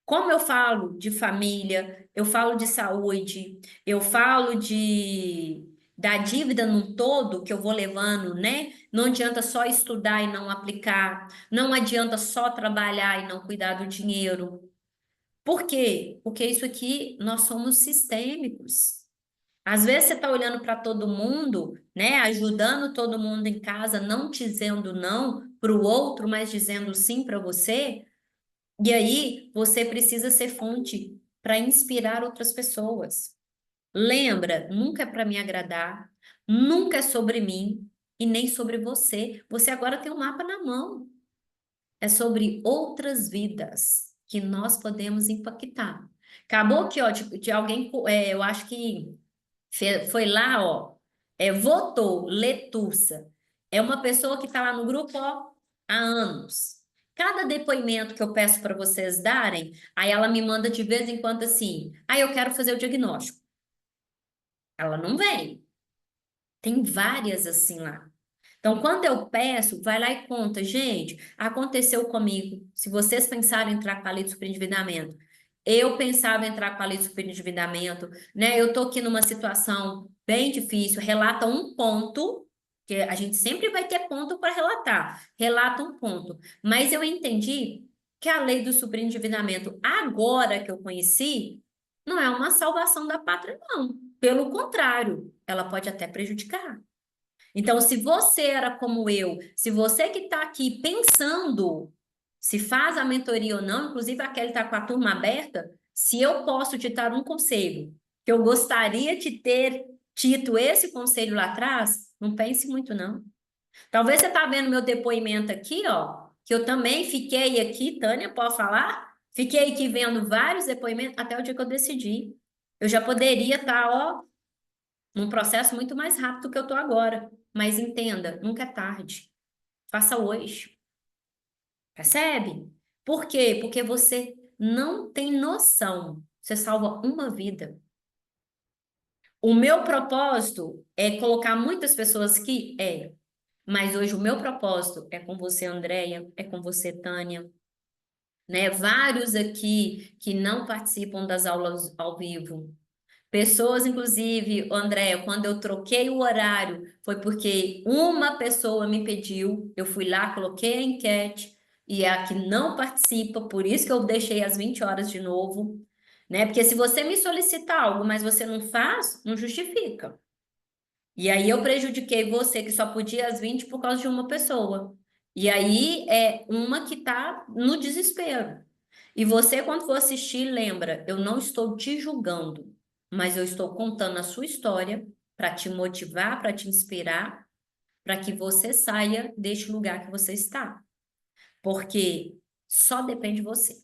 Como eu falo de família, eu falo de saúde, eu falo de da dívida num todo que eu vou levando, né? Não adianta só estudar e não aplicar, não adianta só trabalhar e não cuidar do dinheiro. Por quê? Porque isso aqui nós somos sistêmicos. Às vezes você está olhando para todo mundo, né? Ajudando todo mundo em casa, não dizendo não para o outro, mas dizendo sim para você. E aí, você precisa ser fonte para inspirar outras pessoas. Lembra, nunca é para me agradar, nunca é sobre mim e nem sobre você. Você agora tem um mapa na mão. É sobre outras vidas que nós podemos impactar. Acabou que, ó, de alguém, eu acho que foi lá, ó, votou, Letussa. É uma pessoa que está lá no grupo, ó, há anos. Cada depoimento que eu peço para vocês darem, aí ela me manda de vez em quando assim, eu quero fazer o diagnóstico. Ela não vem. Tem várias assim lá. Então, quando eu peço, vai lá e conta, gente, aconteceu comigo. Se vocês pensaram em entrar com a lei de superendividamento, eu pensava em entrar com a lei de superendividamento, né? Eu tô aqui numa situação bem difícil, relata um ponto, que a gente sempre vai ter ponto para relatar. Relata um ponto. Mas eu entendi que a lei do superendividamento, agora que eu conheci, não é uma salvação da pátria, não. Pelo contrário, ela pode até prejudicar. Então, se você era como eu, se você que está aqui pensando se faz a mentoria ou não, inclusive a Kelly está com a turma aberta, se eu posso te dar um conselho, que eu gostaria de ter dito esse conselho lá atrás, não pense muito, não. Talvez você está vendo meu depoimento aqui, ó, que eu também fiquei aqui, Tânia, pode falar? Fiquei aqui vendo vários depoimentos até o dia que eu decidi. Eu já poderia estar, ó, num processo muito mais rápido do que eu estou agora. Mas entenda, nunca é tarde. Faça hoje. Percebe? Por quê? Porque você não tem noção. Você salva uma vida. O meu propósito é colocar muitas pessoas que mas hoje o meu propósito é com você, Andréia, é com você, Tânia, né? Vários aqui que não participam das aulas ao vivo. Pessoas, inclusive, André, quando eu troquei o horário, foi porque uma pessoa me pediu, eu fui lá, coloquei a enquete, e é a que não participa, por isso que eu deixei às 20 horas de novo, né? Porque se você me solicita algo, mas você não faz, não justifica. E aí eu prejudiquei você, que só podia às 20 por causa de uma pessoa. E aí é uma que tá no desespero. E você, quando for assistir, lembra, eu não estou te julgando, mas eu estou contando a sua história para te motivar, para te inspirar, para que você saia deste lugar que você está. Porque só depende de você.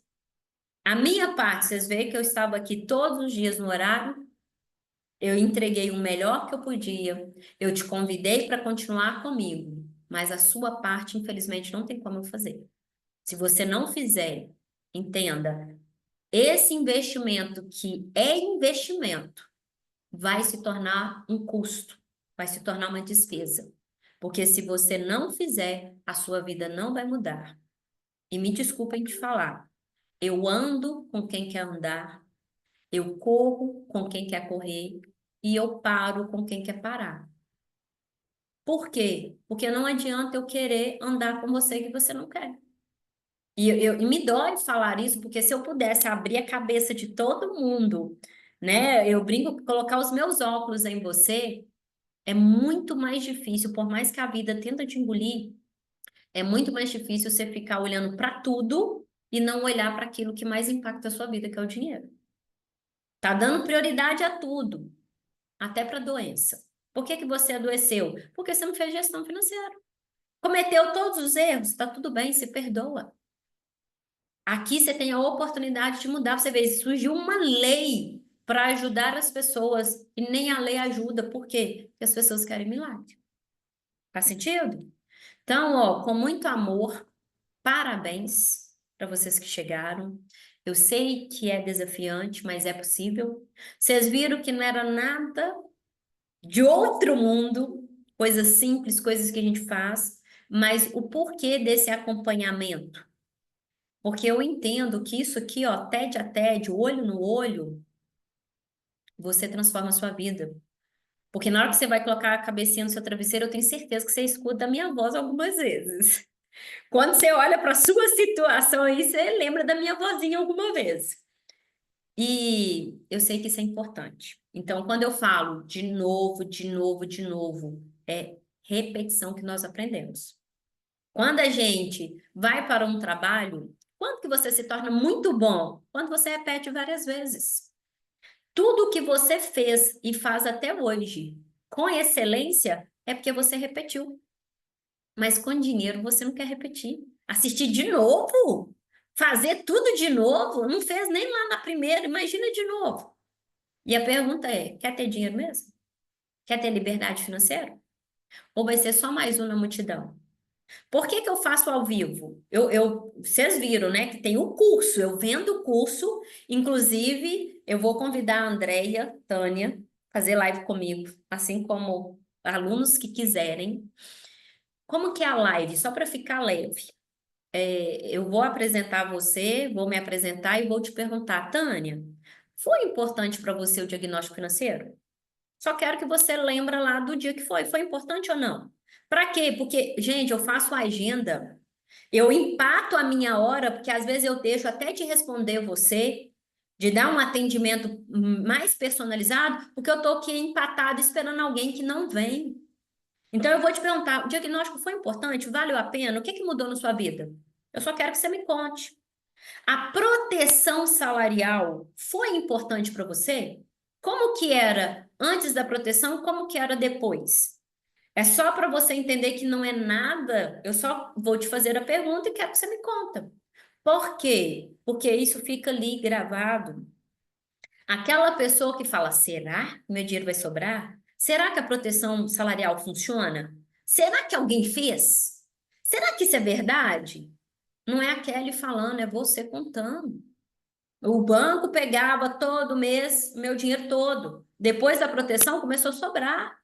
A minha parte, vocês veem que eu estava aqui todos os dias no horário, eu entreguei o melhor que eu podia, eu te convidei para continuar comigo, mas a sua parte, infelizmente, não tem como eu fazer. Se você não fizer, entenda, esse investimento que é investimento vai se tornar um custo, vai se tornar uma despesa. Porque se você não fizer, a sua vida não vai mudar. E me desculpem de falar, eu ando com quem quer andar, eu corro com quem quer correr e eu paro com quem quer parar. Por quê? Porque não adianta eu querer andar com você que você não quer. E me dói falar isso, porque se eu pudesse abrir a cabeça de todo mundo, né? Eu brinco que colocar os meus óculos em você é muito mais difícil, por mais que a vida tenta te engolir, é muito mais difícil você ficar olhando para tudo e não olhar para aquilo que mais impacta a sua vida, que é o dinheiro. Tá dando prioridade a tudo, até para doença. Por que que você adoeceu? Porque você não fez gestão financeira. Cometeu todos os erros, tá tudo bem, se perdoa. Aqui você tem a oportunidade de mudar. Você vê, surgiu uma lei para ajudar as pessoas e nem a lei ajuda. Por quê? Porque as pessoas querem milagre. Faz sentido? Então, ó, com muito amor, parabéns para vocês que chegaram. Eu sei que é desafiante, mas é possível. Vocês viram que não era nada de outro mundo, coisas simples, coisas que a gente faz, mas o porquê desse acompanhamento? Porque eu entendo que isso aqui, ó, TED a TED, olho no olho, você transforma a sua vida. Porque na hora que você vai colocar a cabecinha no seu travesseiro, eu tenho certeza que você escuta a minha voz algumas vezes. Quando você olha para a sua situação aí, você lembra da minha vozinha alguma vez. E eu sei que isso é importante. Então, quando eu falo de novo, de novo, de novo, é repetição que nós aprendemos. Quando a gente vai para um trabalho, quando que você se torna muito bom? Quando você repete várias vezes. Tudo que você fez e faz até hoje com excelência é porque você repetiu. Mas com dinheiro você não quer repetir. Assistir de novo? Fazer tudo de novo? Não fez nem lá na primeira, imagina de novo. E a pergunta é: quer ter dinheiro mesmo? Quer ter liberdade financeira? Ou vai ser só mais um na multidão? Por que que eu faço ao vivo? Vocês viram, né, que tem o curso, eu vendo o curso, inclusive eu vou convidar a Andréia, Tânia, fazer live comigo, assim como alunos que quiserem. Como que é a live? Só para ficar leve. Eu vou apresentar você, vou me apresentar e vou te perguntar, Tânia, foi importante para você o diagnóstico financeiro? Só quero que você lembre lá do dia que foi. Foi importante ou não? Para quê? Porque, gente, eu faço agenda, eu empato a minha hora, porque às vezes eu deixo até de responder você, de dar um atendimento mais personalizado, porque eu estou aqui empatado esperando alguém que não vem. Então eu vou te perguntar, o diagnóstico foi importante? Valeu a pena? O que que mudou na sua vida? Eu só quero que você me conte. A proteção salarial foi importante para você? Como que era antes da proteção, como que era depois? É só para você entender que não é nada, eu só vou te fazer a pergunta e quero que você me conta. Por quê? Porque isso fica ali gravado. Aquela pessoa que fala, será que meu dinheiro vai sobrar? Será que a proteção salarial funciona? Será que alguém fez? Será que isso é verdade? Não é a Kelly falando, é você contando. O banco pegava todo mês meu dinheiro todo. Depois da proteção começou a sobrar.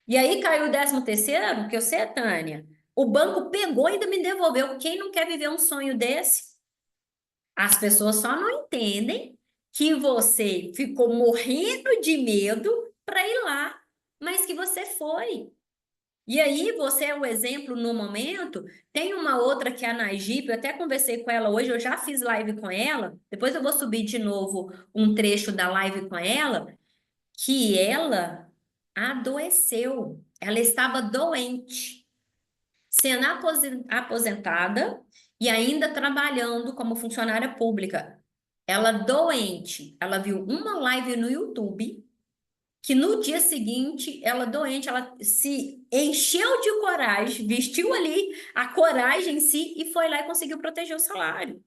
E aí caiu o 13º, que eu sei, Tânia. O banco pegou e ainda me devolveu. Quem não quer viver um sonho desse? As pessoas só não entendem que você ficou morrendo de medo para ir lá, mas que você foi. E aí, você é o exemplo no momento. Tem uma outra que é a Najib, eu até conversei com ela hoje, eu já fiz live com ela. Depois eu vou subir de novo um trecho da live com ela, que ela adoeceu. Ela estava doente, sendo aposentada e ainda trabalhando como funcionária pública. Ela doente, ela viu uma live no YouTube que no dia seguinte, ela doente, ela se encheu de coragem, vestiu ali a coragem em si e foi lá e conseguiu proteger o salário.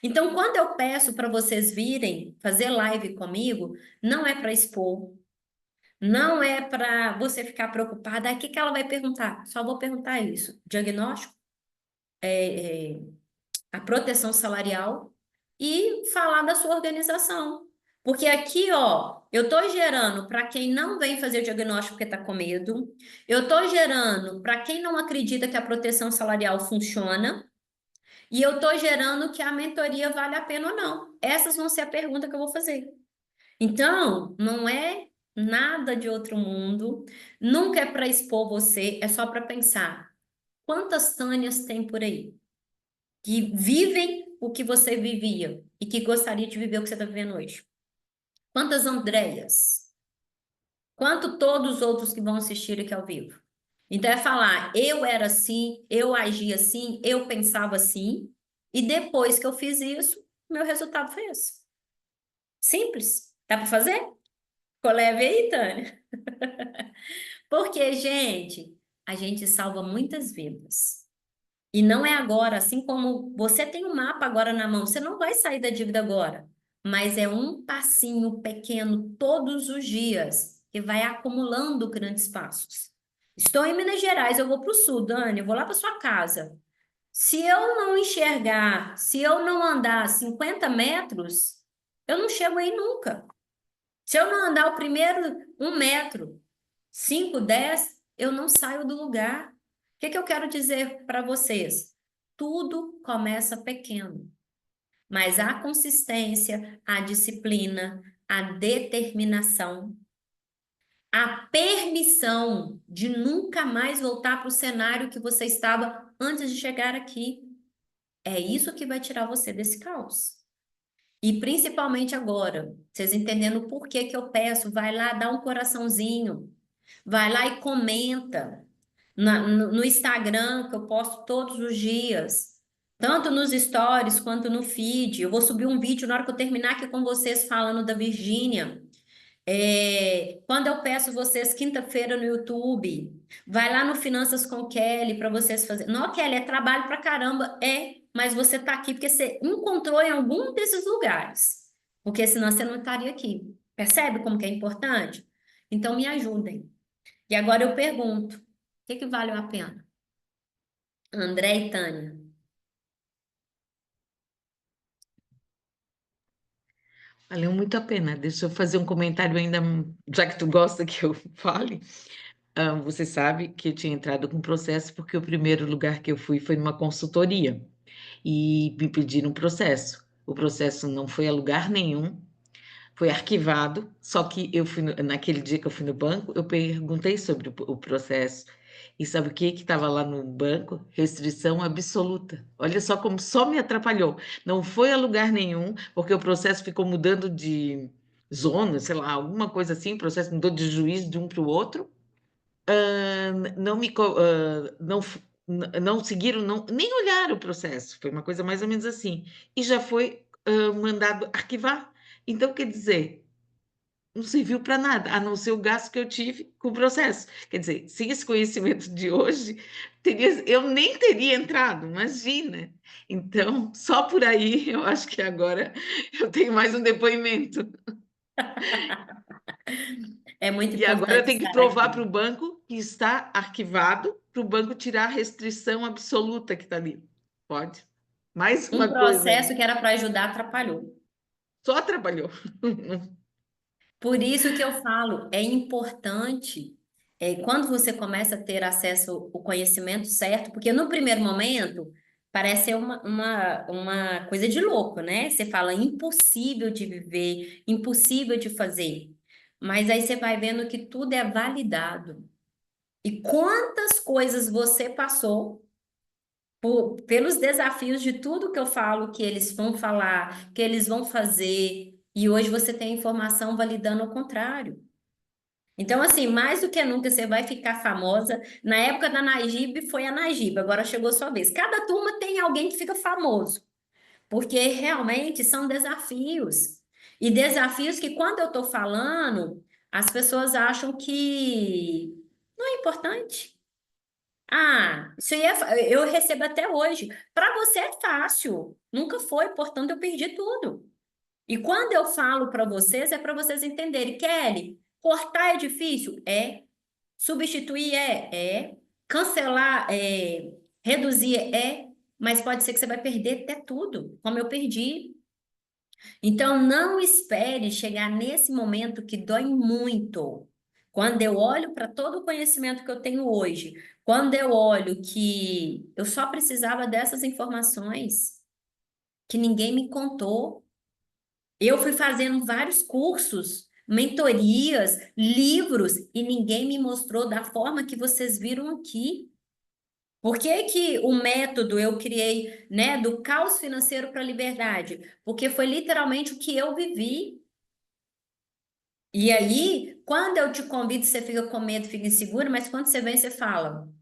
Então, quando eu peço para vocês virem fazer live comigo, não é para expor, não é para você ficar preocupada. O que que ela vai perguntar? Só vou perguntar isso: diagnóstico, a proteção salarial e falar da sua organização. Porque aqui, ó, eu tô gerando para quem não vem fazer o diagnóstico porque tá com medo. Eu tô gerando para quem não acredita que a proteção salarial funciona. E eu tô gerando que a mentoria vale a pena ou não. Essas vão ser a pergunta que eu vou fazer. Então, não é nada de outro mundo. Nunca é para expor você, é só para pensar. Quantas Tânias tem por aí que vivem o que você vivia e que gostaria de viver o que você está vivendo hoje? Quantas Andréias? Quanto todos os outros que vão assistir aqui ao vivo? Então é falar, eu era assim, eu agia assim, eu pensava assim, e depois que eu fiz isso, meu resultado foi esse. Simples. Dá para fazer? Coleve aí, Tânia. Porque, gente, a gente salva muitas vidas. E não é agora, assim como você tem um mapa agora na mão, você não vai sair da dívida agora, mas é um passinho pequeno todos os dias que vai acumulando grandes passos. Estou em Minas Gerais, eu vou para o sul, Dani, eu vou lá para sua casa. Se eu não enxergar, se eu não andar 50 metros, eu não chego aí nunca. Se eu não andar o primeiro 1 metro, 5, 10, eu não saio do lugar. O que que eu quero dizer para vocês? Tudo começa pequeno, mas a consistência, a disciplina, a determinação, a permissão de nunca mais voltar para o cenário que você estava antes de chegar aqui, é isso que vai tirar você desse caos. E principalmente agora, vocês entendendo o porquê que eu peço, vai lá, dá um coraçãozinho, vai lá e comenta no Instagram, que eu posto todos os dias, tanto nos stories quanto no feed. Eu vou subir um vídeo na hora que eu terminar aqui com vocês falando da Virgínia. Quando eu peço vocês quinta-feira no YouTube, vai lá no Finanças com Kelly para vocês fazerem. Não, Kelly, é trabalho pra caramba. É, mas você tá aqui porque você encontrou em algum desses lugares. Porque senão você não estaria aqui. Percebe como que é importante? Então me ajudem. E agora eu pergunto, o que que valeu a pena? André e Tânia. Valeu muito a pena. Deixa eu fazer um comentário ainda, já que tu gosta que eu fale. Você sabe que eu tinha entrado com processo porque o primeiro lugar que eu fui foi numa consultoria e me pediram um processo. O processo não foi a lugar nenhum, foi arquivado. Só que eu fui naquele dia que eu fui no banco, eu perguntei sobre o processo. E sabe o que estava lá no banco? Restrição absoluta. Olha só como só me atrapalhou. Não foi a lugar nenhum, porque o processo ficou mudando de zona, sei lá, alguma coisa assim. O processo mudou de juiz de um para o outro. Não me não, não seguiram, nem olharam o processo. Foi uma coisa mais ou menos assim. E já foi mandado arquivar. Então, quer dizer, não serviu para nada, a não ser o gasto que eu tive com o processo. Quer dizer, sem esse conhecimento de hoje, eu nem teria entrado, imagina. Então, só por aí, eu acho que agora eu tenho mais um depoimento. É muito E agora eu importante tenho que estar provar para aqui. o banco que está arquivado, para o banco tirar a restrição absoluta que está ali. Pode. Mais Um uma coisa processo aí. que era para ajudar atrapalhou. Só trabalhou. Por isso que eu falo, é importante, quando você começa a ter acesso ao conhecimento certo, porque no primeiro momento parece ser uma coisa de louco, né? Você fala impossível de viver, impossível de fazer. Mas aí você vai vendo que tudo é validado. E quantas coisas você passou pelos desafios de tudo que eu falo que eles vão falar, que eles vão fazer, e hoje você tem informação validando o contrário. Então, assim, mais do que nunca você vai ficar famosa. Na época da Najib foi a Najib, agora chegou a sua vez. Cada turma tem alguém que fica famoso, porque realmente são desafios. E desafios que, quando eu estou falando, as pessoas acham que não é importante. Ah, isso aí eu recebo até hoje. Para você é fácil, nunca foi, portanto eu perdi tudo. E quando eu falo para vocês, é para vocês entenderem. Kelly, cortar é difícil? É. Substituir é. É. Cancelar é. Reduzir é. Mas pode ser que você vai perder até tudo, como eu perdi. Então, não espere chegar nesse momento que dói muito. Quando eu olho para todo o conhecimento que eu tenho hoje, quando eu olho que eu só precisava dessas informações, que ninguém me contou, eu fui fazendo vários cursos, mentorias, livros, e ninguém me mostrou da forma que vocês viram aqui. Por que que o método eu criei, né, do caos financeiro para a liberdade? Porque foi literalmente o que eu vivi. E aí, quando eu te convido, você fica com medo, fica inseguro, mas quando você vem, você fala: o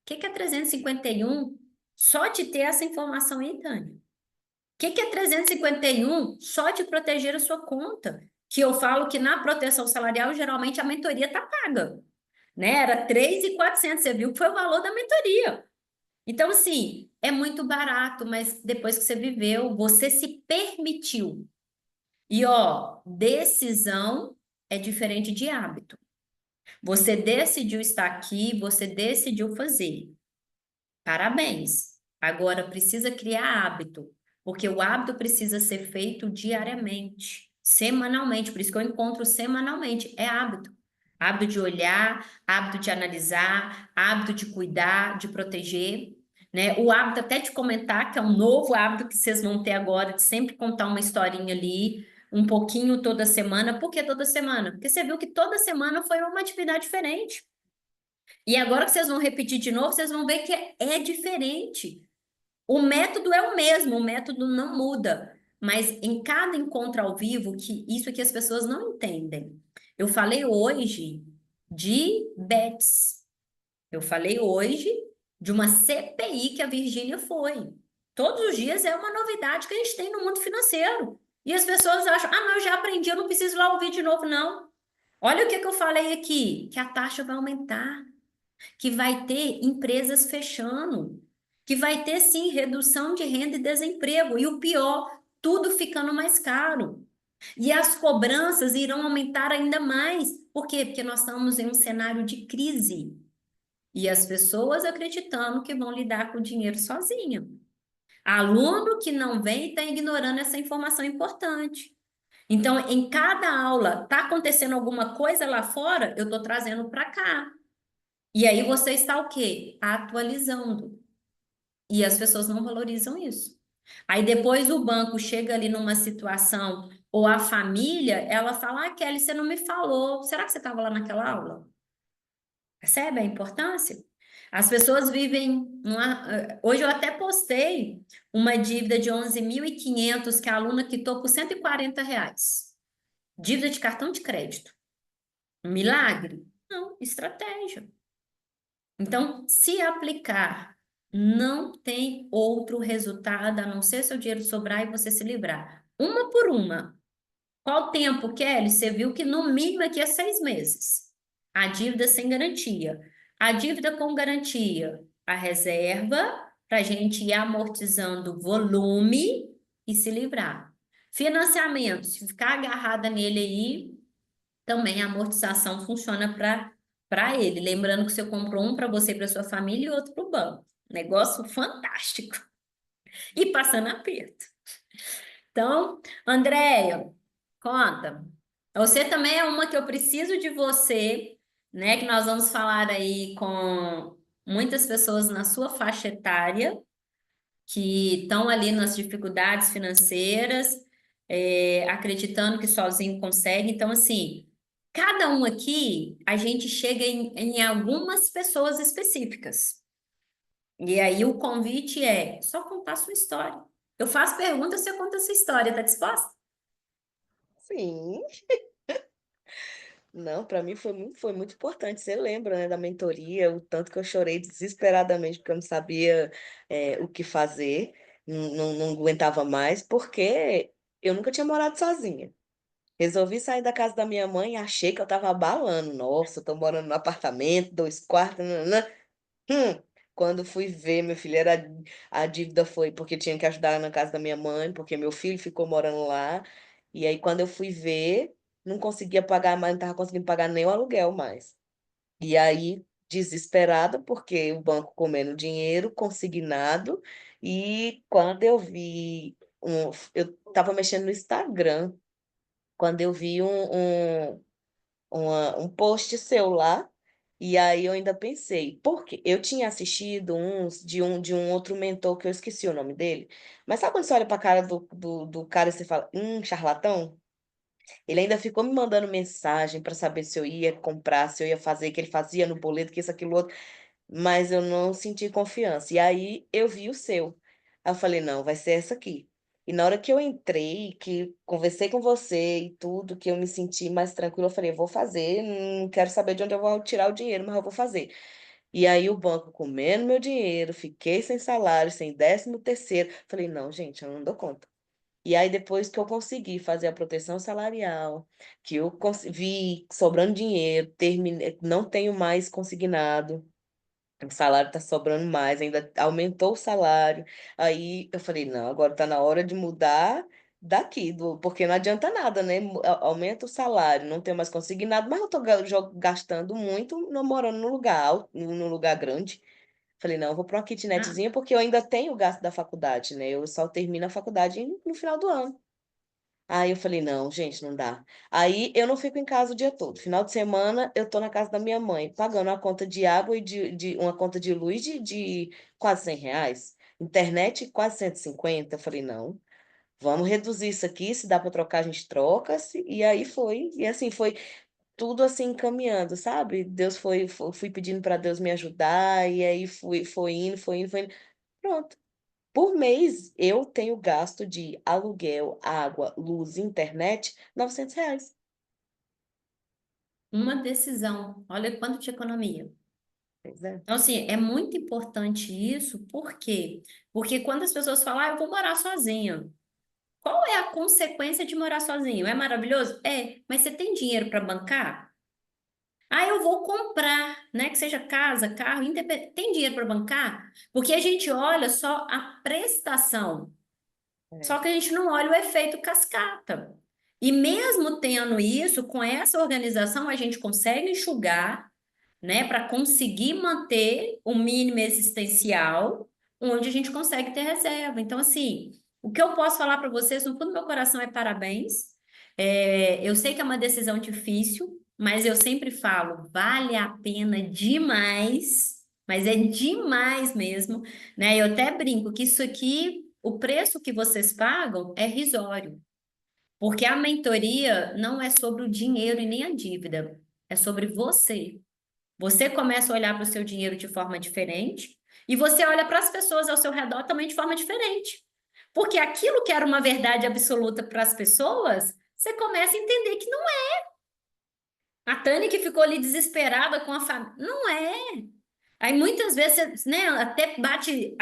que que é 351? Só te ter essa informação aí, Tânia. O que que é 351? Só te proteger a sua conta. Que eu falo que na proteção salarial, geralmente a mentoria tá paga, né? Era 3.400, você viu que foi o valor da mentoria. Então, assim, é muito barato, mas depois que você viveu, você se permitiu. E, ó, decisão é diferente de hábito. Você decidiu estar aqui, você decidiu fazer. Parabéns. Agora precisa criar hábito, porque o hábito precisa ser feito diariamente, semanalmente. Por isso que eu encontro semanalmente. É hábito. Hábito de olhar, hábito de analisar, hábito de cuidar, de proteger, né? O hábito até de comentar, que é um novo hábito que vocês vão ter agora, de sempre contar uma historinha ali, um pouquinho toda semana. Por que toda semana? Porque você viu que toda semana foi uma atividade diferente. E agora que vocês vão repetir de novo, vocês vão ver que é diferente. O método é o mesmo, o método não muda. Mas em cada encontro ao vivo, que isso é que as pessoas não entendem. Eu falei hoje de bets. Eu falei hoje de uma CPI que a Virgínia foi. Todos os dias é uma novidade que a gente tem no mundo financeiro. E as pessoas acham, ah, não, eu já aprendi, eu não preciso lá ouvir de novo, não. Olha o que que eu falei aqui, que a taxa vai aumentar, que vai ter empresas fechando, que vai ter sim redução de renda e desemprego, e o pior, tudo ficando mais caro. E as cobranças irão aumentar ainda mais. Por quê? Porque nós estamos em um cenário de crise. E as pessoas acreditando que vão lidar com o dinheiro sozinha. Aluno que não vem está ignorando essa informação importante. Então, em cada aula, está acontecendo alguma coisa lá fora, eu estou trazendo para cá. E aí você está o quê? Atualizando. E as pessoas não valorizam isso. Aí depois o banco chega ali numa situação, ou a família, ela fala: Ah, Kelly, você não me falou. Será que você estava lá naquela aula? Percebe a importância? As pessoas vivem. Hoje eu até postei uma dívida de 11.500 que a aluna quitou por R$ 140. Dívida de cartão de crédito. Um milagre? Não, estratégia. Então, se aplicar, não tem outro resultado a não ser seu dinheiro sobrar e você se livrar. Uma por uma. Qual tempo, Kelly? Você viu que no mínimo aqui é 6 meses. A dívida sem garantia. A dívida com garantia. A reserva para a gente ir amortizando volume e se livrar. Financiamento. Se ficar agarrada nele aí, também a amortização funciona para ele. Lembrando que você comprou um para você e para sua família e outro para o banco. Negócio fantástico. E passando aperto. Então, Andréia, conta. Você também é uma que eu preciso de você, né? Que nós vamos falar aí com muitas pessoas na sua faixa etária que estão ali nas dificuldades financeiras, acreditando que sozinho consegue. Então, assim, cada um aqui, a gente chega em algumas pessoas específicas. E aí o convite é só contar a sua história. Eu faço perguntas, você conta a sua história, tá disposta? Sim. Não, para mim foi muito importante. Você lembra, né, da mentoria, o tanto que eu chorei desesperadamente porque eu não sabia o que fazer, não aguentava mais, porque eu nunca tinha morado sozinha. Resolvi sair da casa da minha mãe e achei que eu estava abalando. Nossa, eu tô morando num apartamento, 2 quartos, nananã. Quando fui ver, meu filho, a dívida foi porque tinha que ajudar na casa da minha mãe, porque meu filho ficou morando lá. E aí, quando eu fui ver, não conseguia pagar mais, não estava conseguindo pagar nem o aluguel mais. E aí, desesperada, porque o banco comendo dinheiro consignado. E quando eu vi eu tava mexendo no Instagram quando eu vi um post seu lá, e aí eu ainda pensei, porque eu tinha assistido uns de um outro mentor que eu esqueci o nome dele, mas sabe quando você olha pra cara do cara e você fala, charlatão? Ele ainda ficou me mandando mensagem para saber se eu ia comprar, se eu ia fazer, que ele fazia no boleto, que isso, aquilo, outro, mas eu não senti confiança. E aí eu vi o seu. Aí eu falei, não, vai ser essa aqui. E na hora que eu entrei, que conversei com você e tudo, que eu me senti mais tranquila, eu falei, eu vou fazer, não quero saber de onde eu vou tirar o dinheiro, mas eu vou fazer. E aí o banco comendo meu dinheiro, fiquei sem salário, sem 13º. Falei, não, gente, eu não dou conta. E aí, depois que eu consegui fazer a proteção salarial, que eu vi sobrando dinheiro, terminei, não tenho mais consignado, o salário está sobrando mais, ainda aumentou o salário. Aí eu falei, não, agora está na hora de mudar daqui, porque não adianta nada, né? Aumenta o salário, não tenho mais consignado, mas eu estou gastando muito morando num lugar alto, num lugar grande. Falei, não, eu vou para uma Ah, kitnetzinha porque eu ainda tenho o gasto da faculdade, né? Eu só termino a faculdade no final do ano. Aí eu falei, não, gente, não dá. Aí eu não fico em casa o dia todo. Final de semana eu tô na casa da minha mãe, pagando uma conta de água e uma conta de luz de quase R$ 100. Internet quase 150. Eu falei, não, vamos reduzir isso aqui, se dá para trocar, a gente troca. E aí foi. E assim, foi tudo assim encaminhando, sabe? Deus fui pedindo para Deus me ajudar, e aí foi indo, foi indo, foi indo. Pronto. Por mês, eu tenho gasto de aluguel, água, luz, internet, R$ 900. uma decisão. Olha quanto de economia. Pois é. Então, assim, é muito importante isso, por quê? Porque quando as pessoas falam, eu vou morar sozinha. Qual é a consequência de morar sozinho? É maravilhoso? É, mas você tem dinheiro para bancar? Ah, eu vou comprar, né? Que seja casa, carro, independente. Tem dinheiro para bancar? Porque a gente olha só a prestação, É. só que a gente não olha o efeito cascata. E mesmo tendo isso, com essa organização, a gente consegue enxugar, né, para conseguir manter o mínimo existencial, onde a gente consegue ter reserva. Então, assim, o que eu posso falar para vocês, no fundo do meu coração, é parabéns. Eu sei que é uma decisão difícil, mas eu sempre falo, vale a pena demais, mas é demais mesmo, né? Eu até brinco que isso aqui, o preço que vocês pagam é risório, porque a mentoria não é sobre o dinheiro e nem a dívida, é sobre você. Você começa a olhar para o seu dinheiro de forma diferente e você olha para as pessoas ao seu redor também de forma diferente. Porque aquilo que era uma verdade absoluta para as pessoas, você começa a entender que não é. A Tânia que ficou ali desesperada com a família. Não é. Aí muitas vezes, né, até bate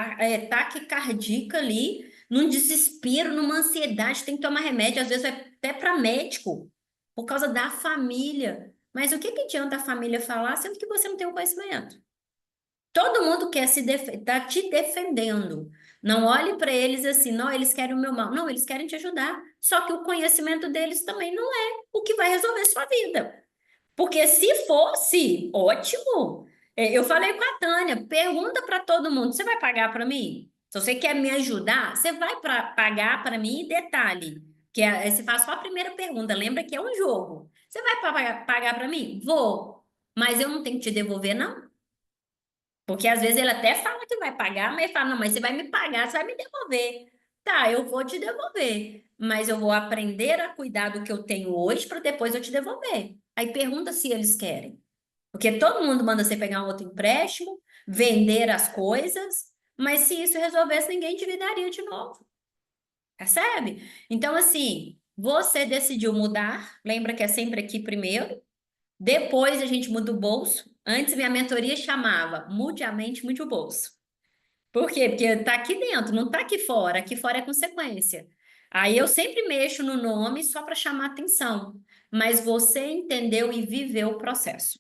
taquicardica ali, num desespero, numa ansiedade, tem que tomar remédio, às vezes vai até para médico, por causa da família. Mas o que que adianta a família falar, sendo que você não tem o conhecimento? Todo mundo quer tá te defendendo. Não olhe para eles assim, não, eles querem o meu mal. Não, eles querem te ajudar. Só que o conhecimento deles também não é o que vai resolver sua vida. Porque se fosse, ótimo. Eu falei com a Tânia, pergunta para todo mundo, você vai pagar para mim? Se você quer me ajudar, você vai pagar para mim? E detalhe, que você faz só a primeira pergunta, lembra que é um jogo. Você vai pagar para mim? Vou, mas eu não tenho que te devolver, não? Porque às vezes ele até fala que vai pagar, mas ele fala, não, mas você vai me pagar, você vai me devolver. Tá, eu vou te devolver, mas eu vou aprender a cuidar do que eu tenho hoje para depois eu te devolver. Aí pergunta se eles querem. Porque todo mundo manda você pegar um outro empréstimo, vender as coisas, mas se isso resolvesse, ninguém te daria de novo. Percebe? Então, assim, você decidiu mudar, lembra que é sempre aqui primeiro, depois a gente muda o bolso. Antes minha mentoria chamava Mude a Mente, Mude o Bolso. Por quê? Porque tá aqui dentro, não tá aqui fora é consequência. Aí eu sempre mexo no nome só para chamar atenção, mas você entendeu e viveu o processo.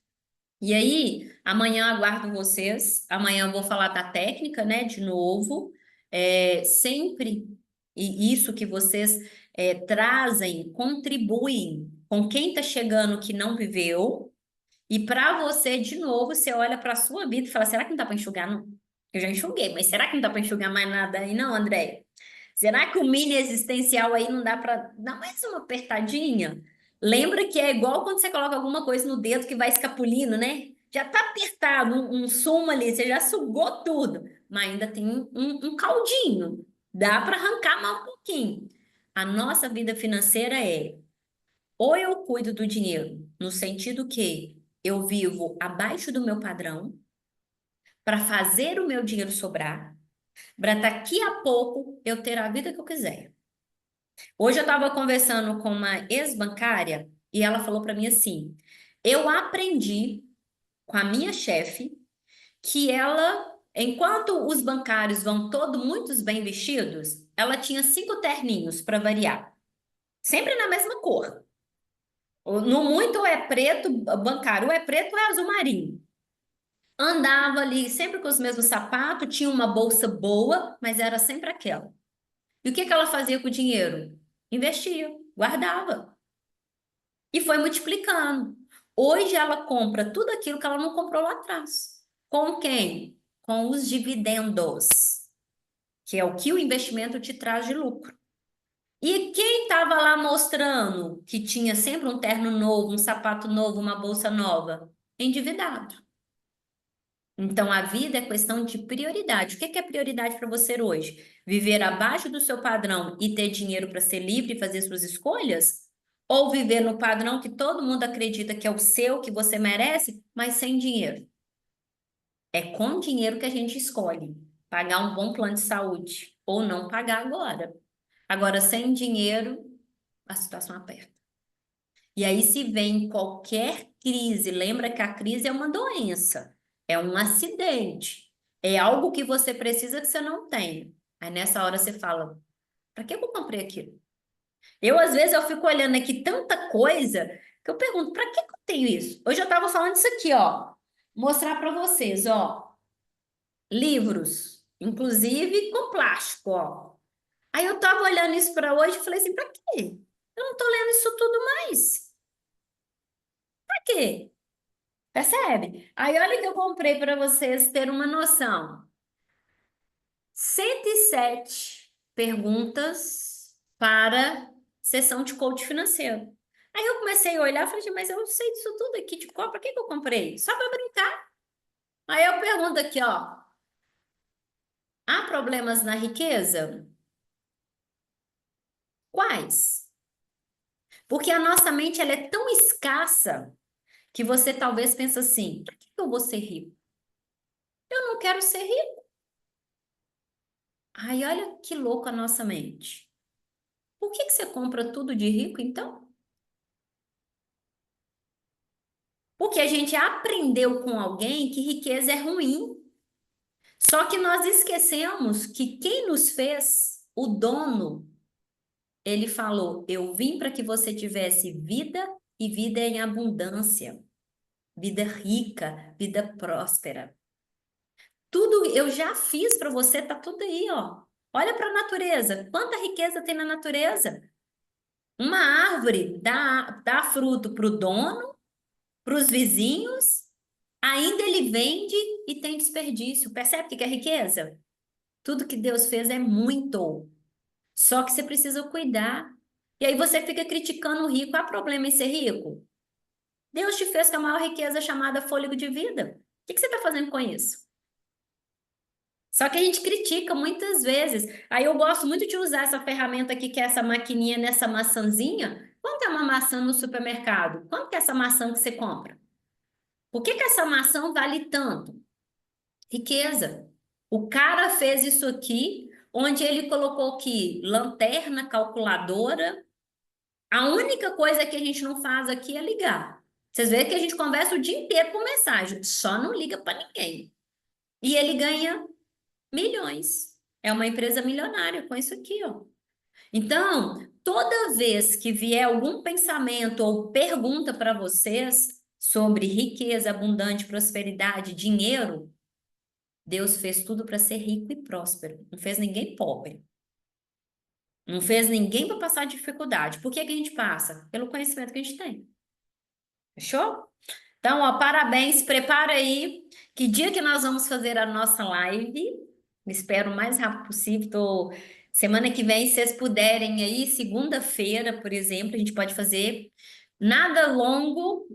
E aí, amanhã aguardo vocês. Amanhã eu vou falar da técnica, né, de novo. Sempre e isso que vocês trazem, contribuem com quem está chegando que não viveu. E para você, de novo, você olha para a sua vida e fala: será que não dá para enxugar, não? Eu já enxuguei, mas será que não dá para enxugar mais nada aí, não, André? Será que o mini existencial aí não dá para dar mais uma apertadinha? Lembra que é igual quando você coloca alguma coisa no dedo que vai escapulindo, né? Já tá apertado, um sumo ali, você já sugou tudo, mas ainda tem um caldinho. Dá para arrancar mais um pouquinho. A nossa vida financeira é, ou eu cuido do dinheiro, no sentido que eu vivo abaixo do meu padrão, para fazer o meu dinheiro sobrar, para daqui a pouco eu ter a vida que eu quiser. Hoje eu estava conversando com uma ex-bancária e ela falou para mim assim: eu aprendi com a minha chefe que ela, enquanto os bancários vão todos muito bem vestidos, ela tinha 5 terninhos para variar, sempre na mesma cor. No muito é preto, bancário, ou é preto ou é azul marinho. Andava ali sempre com os mesmos sapatos, tinha uma bolsa boa, mas era sempre aquela. E o que que ela fazia com o dinheiro? Investia, guardava. E foi multiplicando. Hoje ela compra tudo aquilo que ela não comprou lá atrás. Com quem? Com os dividendos, que é o que o investimento te traz de lucro. E quem estava lá mostrando que tinha sempre um terno novo, um sapato novo, uma bolsa nova? Endividado. Então, a vida é questão de prioridade. O que é prioridade para você hoje? Viver abaixo do seu padrão e ter dinheiro para ser livre e fazer suas escolhas? Ou viver no padrão que todo mundo acredita que é o seu, que você merece, mas sem dinheiro? É com dinheiro que a gente escolhe pagar um bom plano de saúde ou não pagar agora. Agora, sem dinheiro, a situação aperta. E aí, se vem qualquer crise, lembra que a crise é uma doença, é um acidente, é algo que você precisa que você não tem. Aí nessa hora você fala, para que eu comprei aquilo? Às vezes, eu fico olhando aqui tanta coisa que eu pergunto, para que eu tenho isso? Hoje eu estava falando isso aqui, ó. Mostrar para vocês, ó. Livros, inclusive com plástico, ó. Aí eu estava olhando isso para hoje e falei assim, para quê? Eu não estou lendo isso tudo mais. Para quê? Percebe? Aí olha que eu comprei para vocês terem uma noção. 107 perguntas para sessão de coach financeiro. Aí eu comecei a olhar e falei, mas eu sei disso tudo aqui de cor, para que eu comprei? Só para brincar. Aí eu pergunto aqui, ó. Há problemas na riqueza? Quais? Porque a nossa mente ela é tão escassa que você talvez pense assim, para que eu vou ser rico? Eu não quero ser rico. Ai, olha que louco a nossa mente. Por que você compra tudo de rico, então? Porque a gente aprendeu com alguém que riqueza é ruim. Só que nós esquecemos que quem nos fez, o dono, ele falou: eu vim para que você tivesse vida e vida em abundância, vida rica, vida próspera. Tudo eu já fiz para você, tá tudo aí, ó. Olha para a natureza. Quanta riqueza tem na natureza? Uma árvore dá fruto para o dono, para os vizinhos, ainda ele vende e tem desperdício. Percebe o que é riqueza? Tudo que Deus fez é muito. Só que você precisa cuidar. E aí você fica criticando o rico. Há problema em ser rico? Deus te fez com a maior riqueza chamada fôlego de vida. O que você está fazendo com isso? Só que a gente critica muitas vezes. Aí eu gosto muito de usar essa ferramenta aqui, que é essa maquininha nessa maçãzinha. Quanto é uma maçã no supermercado? Quanto que é essa maçã que você compra? Por que essa maçã vale tanto? Riqueza. O cara fez isso aqui, onde ele colocou aqui lanterna, calculadora. A única coisa que a gente não faz aqui é ligar. Vocês veem que a gente conversa o dia inteiro por mensagem, só não liga para ninguém. E ele ganha milhões. É uma empresa milionária com isso aqui, ó. Então, toda vez que vier algum pensamento ou pergunta para vocês sobre riqueza, abundante, prosperidade, dinheiro, Deus fez tudo para ser rico e próspero. Não fez ninguém pobre. Não fez ninguém para passar dificuldade. Por que que a gente passa? Pelo conhecimento que a gente tem. Fechou? Então, ó, parabéns. Prepara aí. Que dia que nós vamos fazer a nossa live? Espero o mais rápido possível. Semana que vem, se vocês puderem aí, segunda-feira, por exemplo, a gente pode fazer nada longo.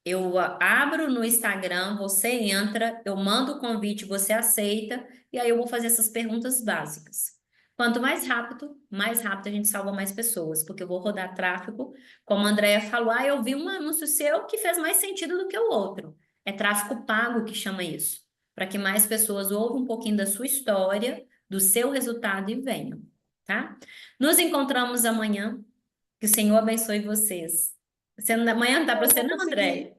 Eu abro no Instagram, você entra, eu mando o convite, você aceita, e aí eu vou fazer essas perguntas básicas. Quanto mais rápido a gente salva mais pessoas, porque eu vou rodar tráfego. Como a Andrea falou, eu vi um anúncio seu que fez mais sentido do que o outro. É tráfego pago que chama isso, para que mais pessoas ouvam um pouquinho da sua história, do seu resultado e venham, tá? Nos encontramos amanhã. Que o Senhor abençoe vocês. Amanhã não dá para Eu você, vou não, conseguir. André?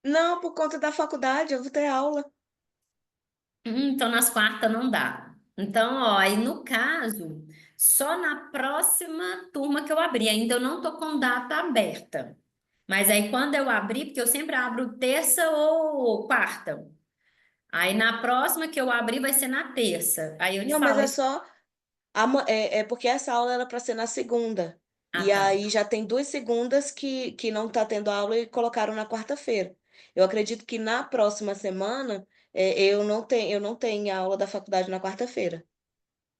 Não, por conta da faculdade, eu vou ter aula. Então, nas quartas não dá. Então, ó, aí no caso, só na próxima turma que eu abrir. Ainda eu não tô com data aberta. Mas aí quando eu abrir, porque eu sempre abro terça ou quarta. Aí na próxima que eu abrir vai ser na terça. Aí eu te Não, mas falo. é só. É porque essa aula era para ser na segunda. Ah, E tá. aí já tem 2 segundas que não está tendo aula e colocaram na quarta-feira. Eu acredito que na próxima semana eu não tenho aula da faculdade na quarta-feira.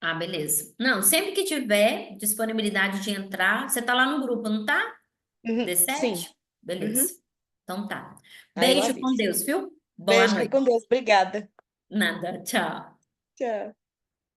Ah, beleza. Não, sempre que tiver disponibilidade de entrar, você tá lá no grupo, não tá? Uhum, sim. D7? Uhum. Beleza. Então tá. Aí eu Beijo com aviso. Deus, viu? Boa Beijo, fica com noite. Deus. Obrigada. Nada, tchau. Tchau.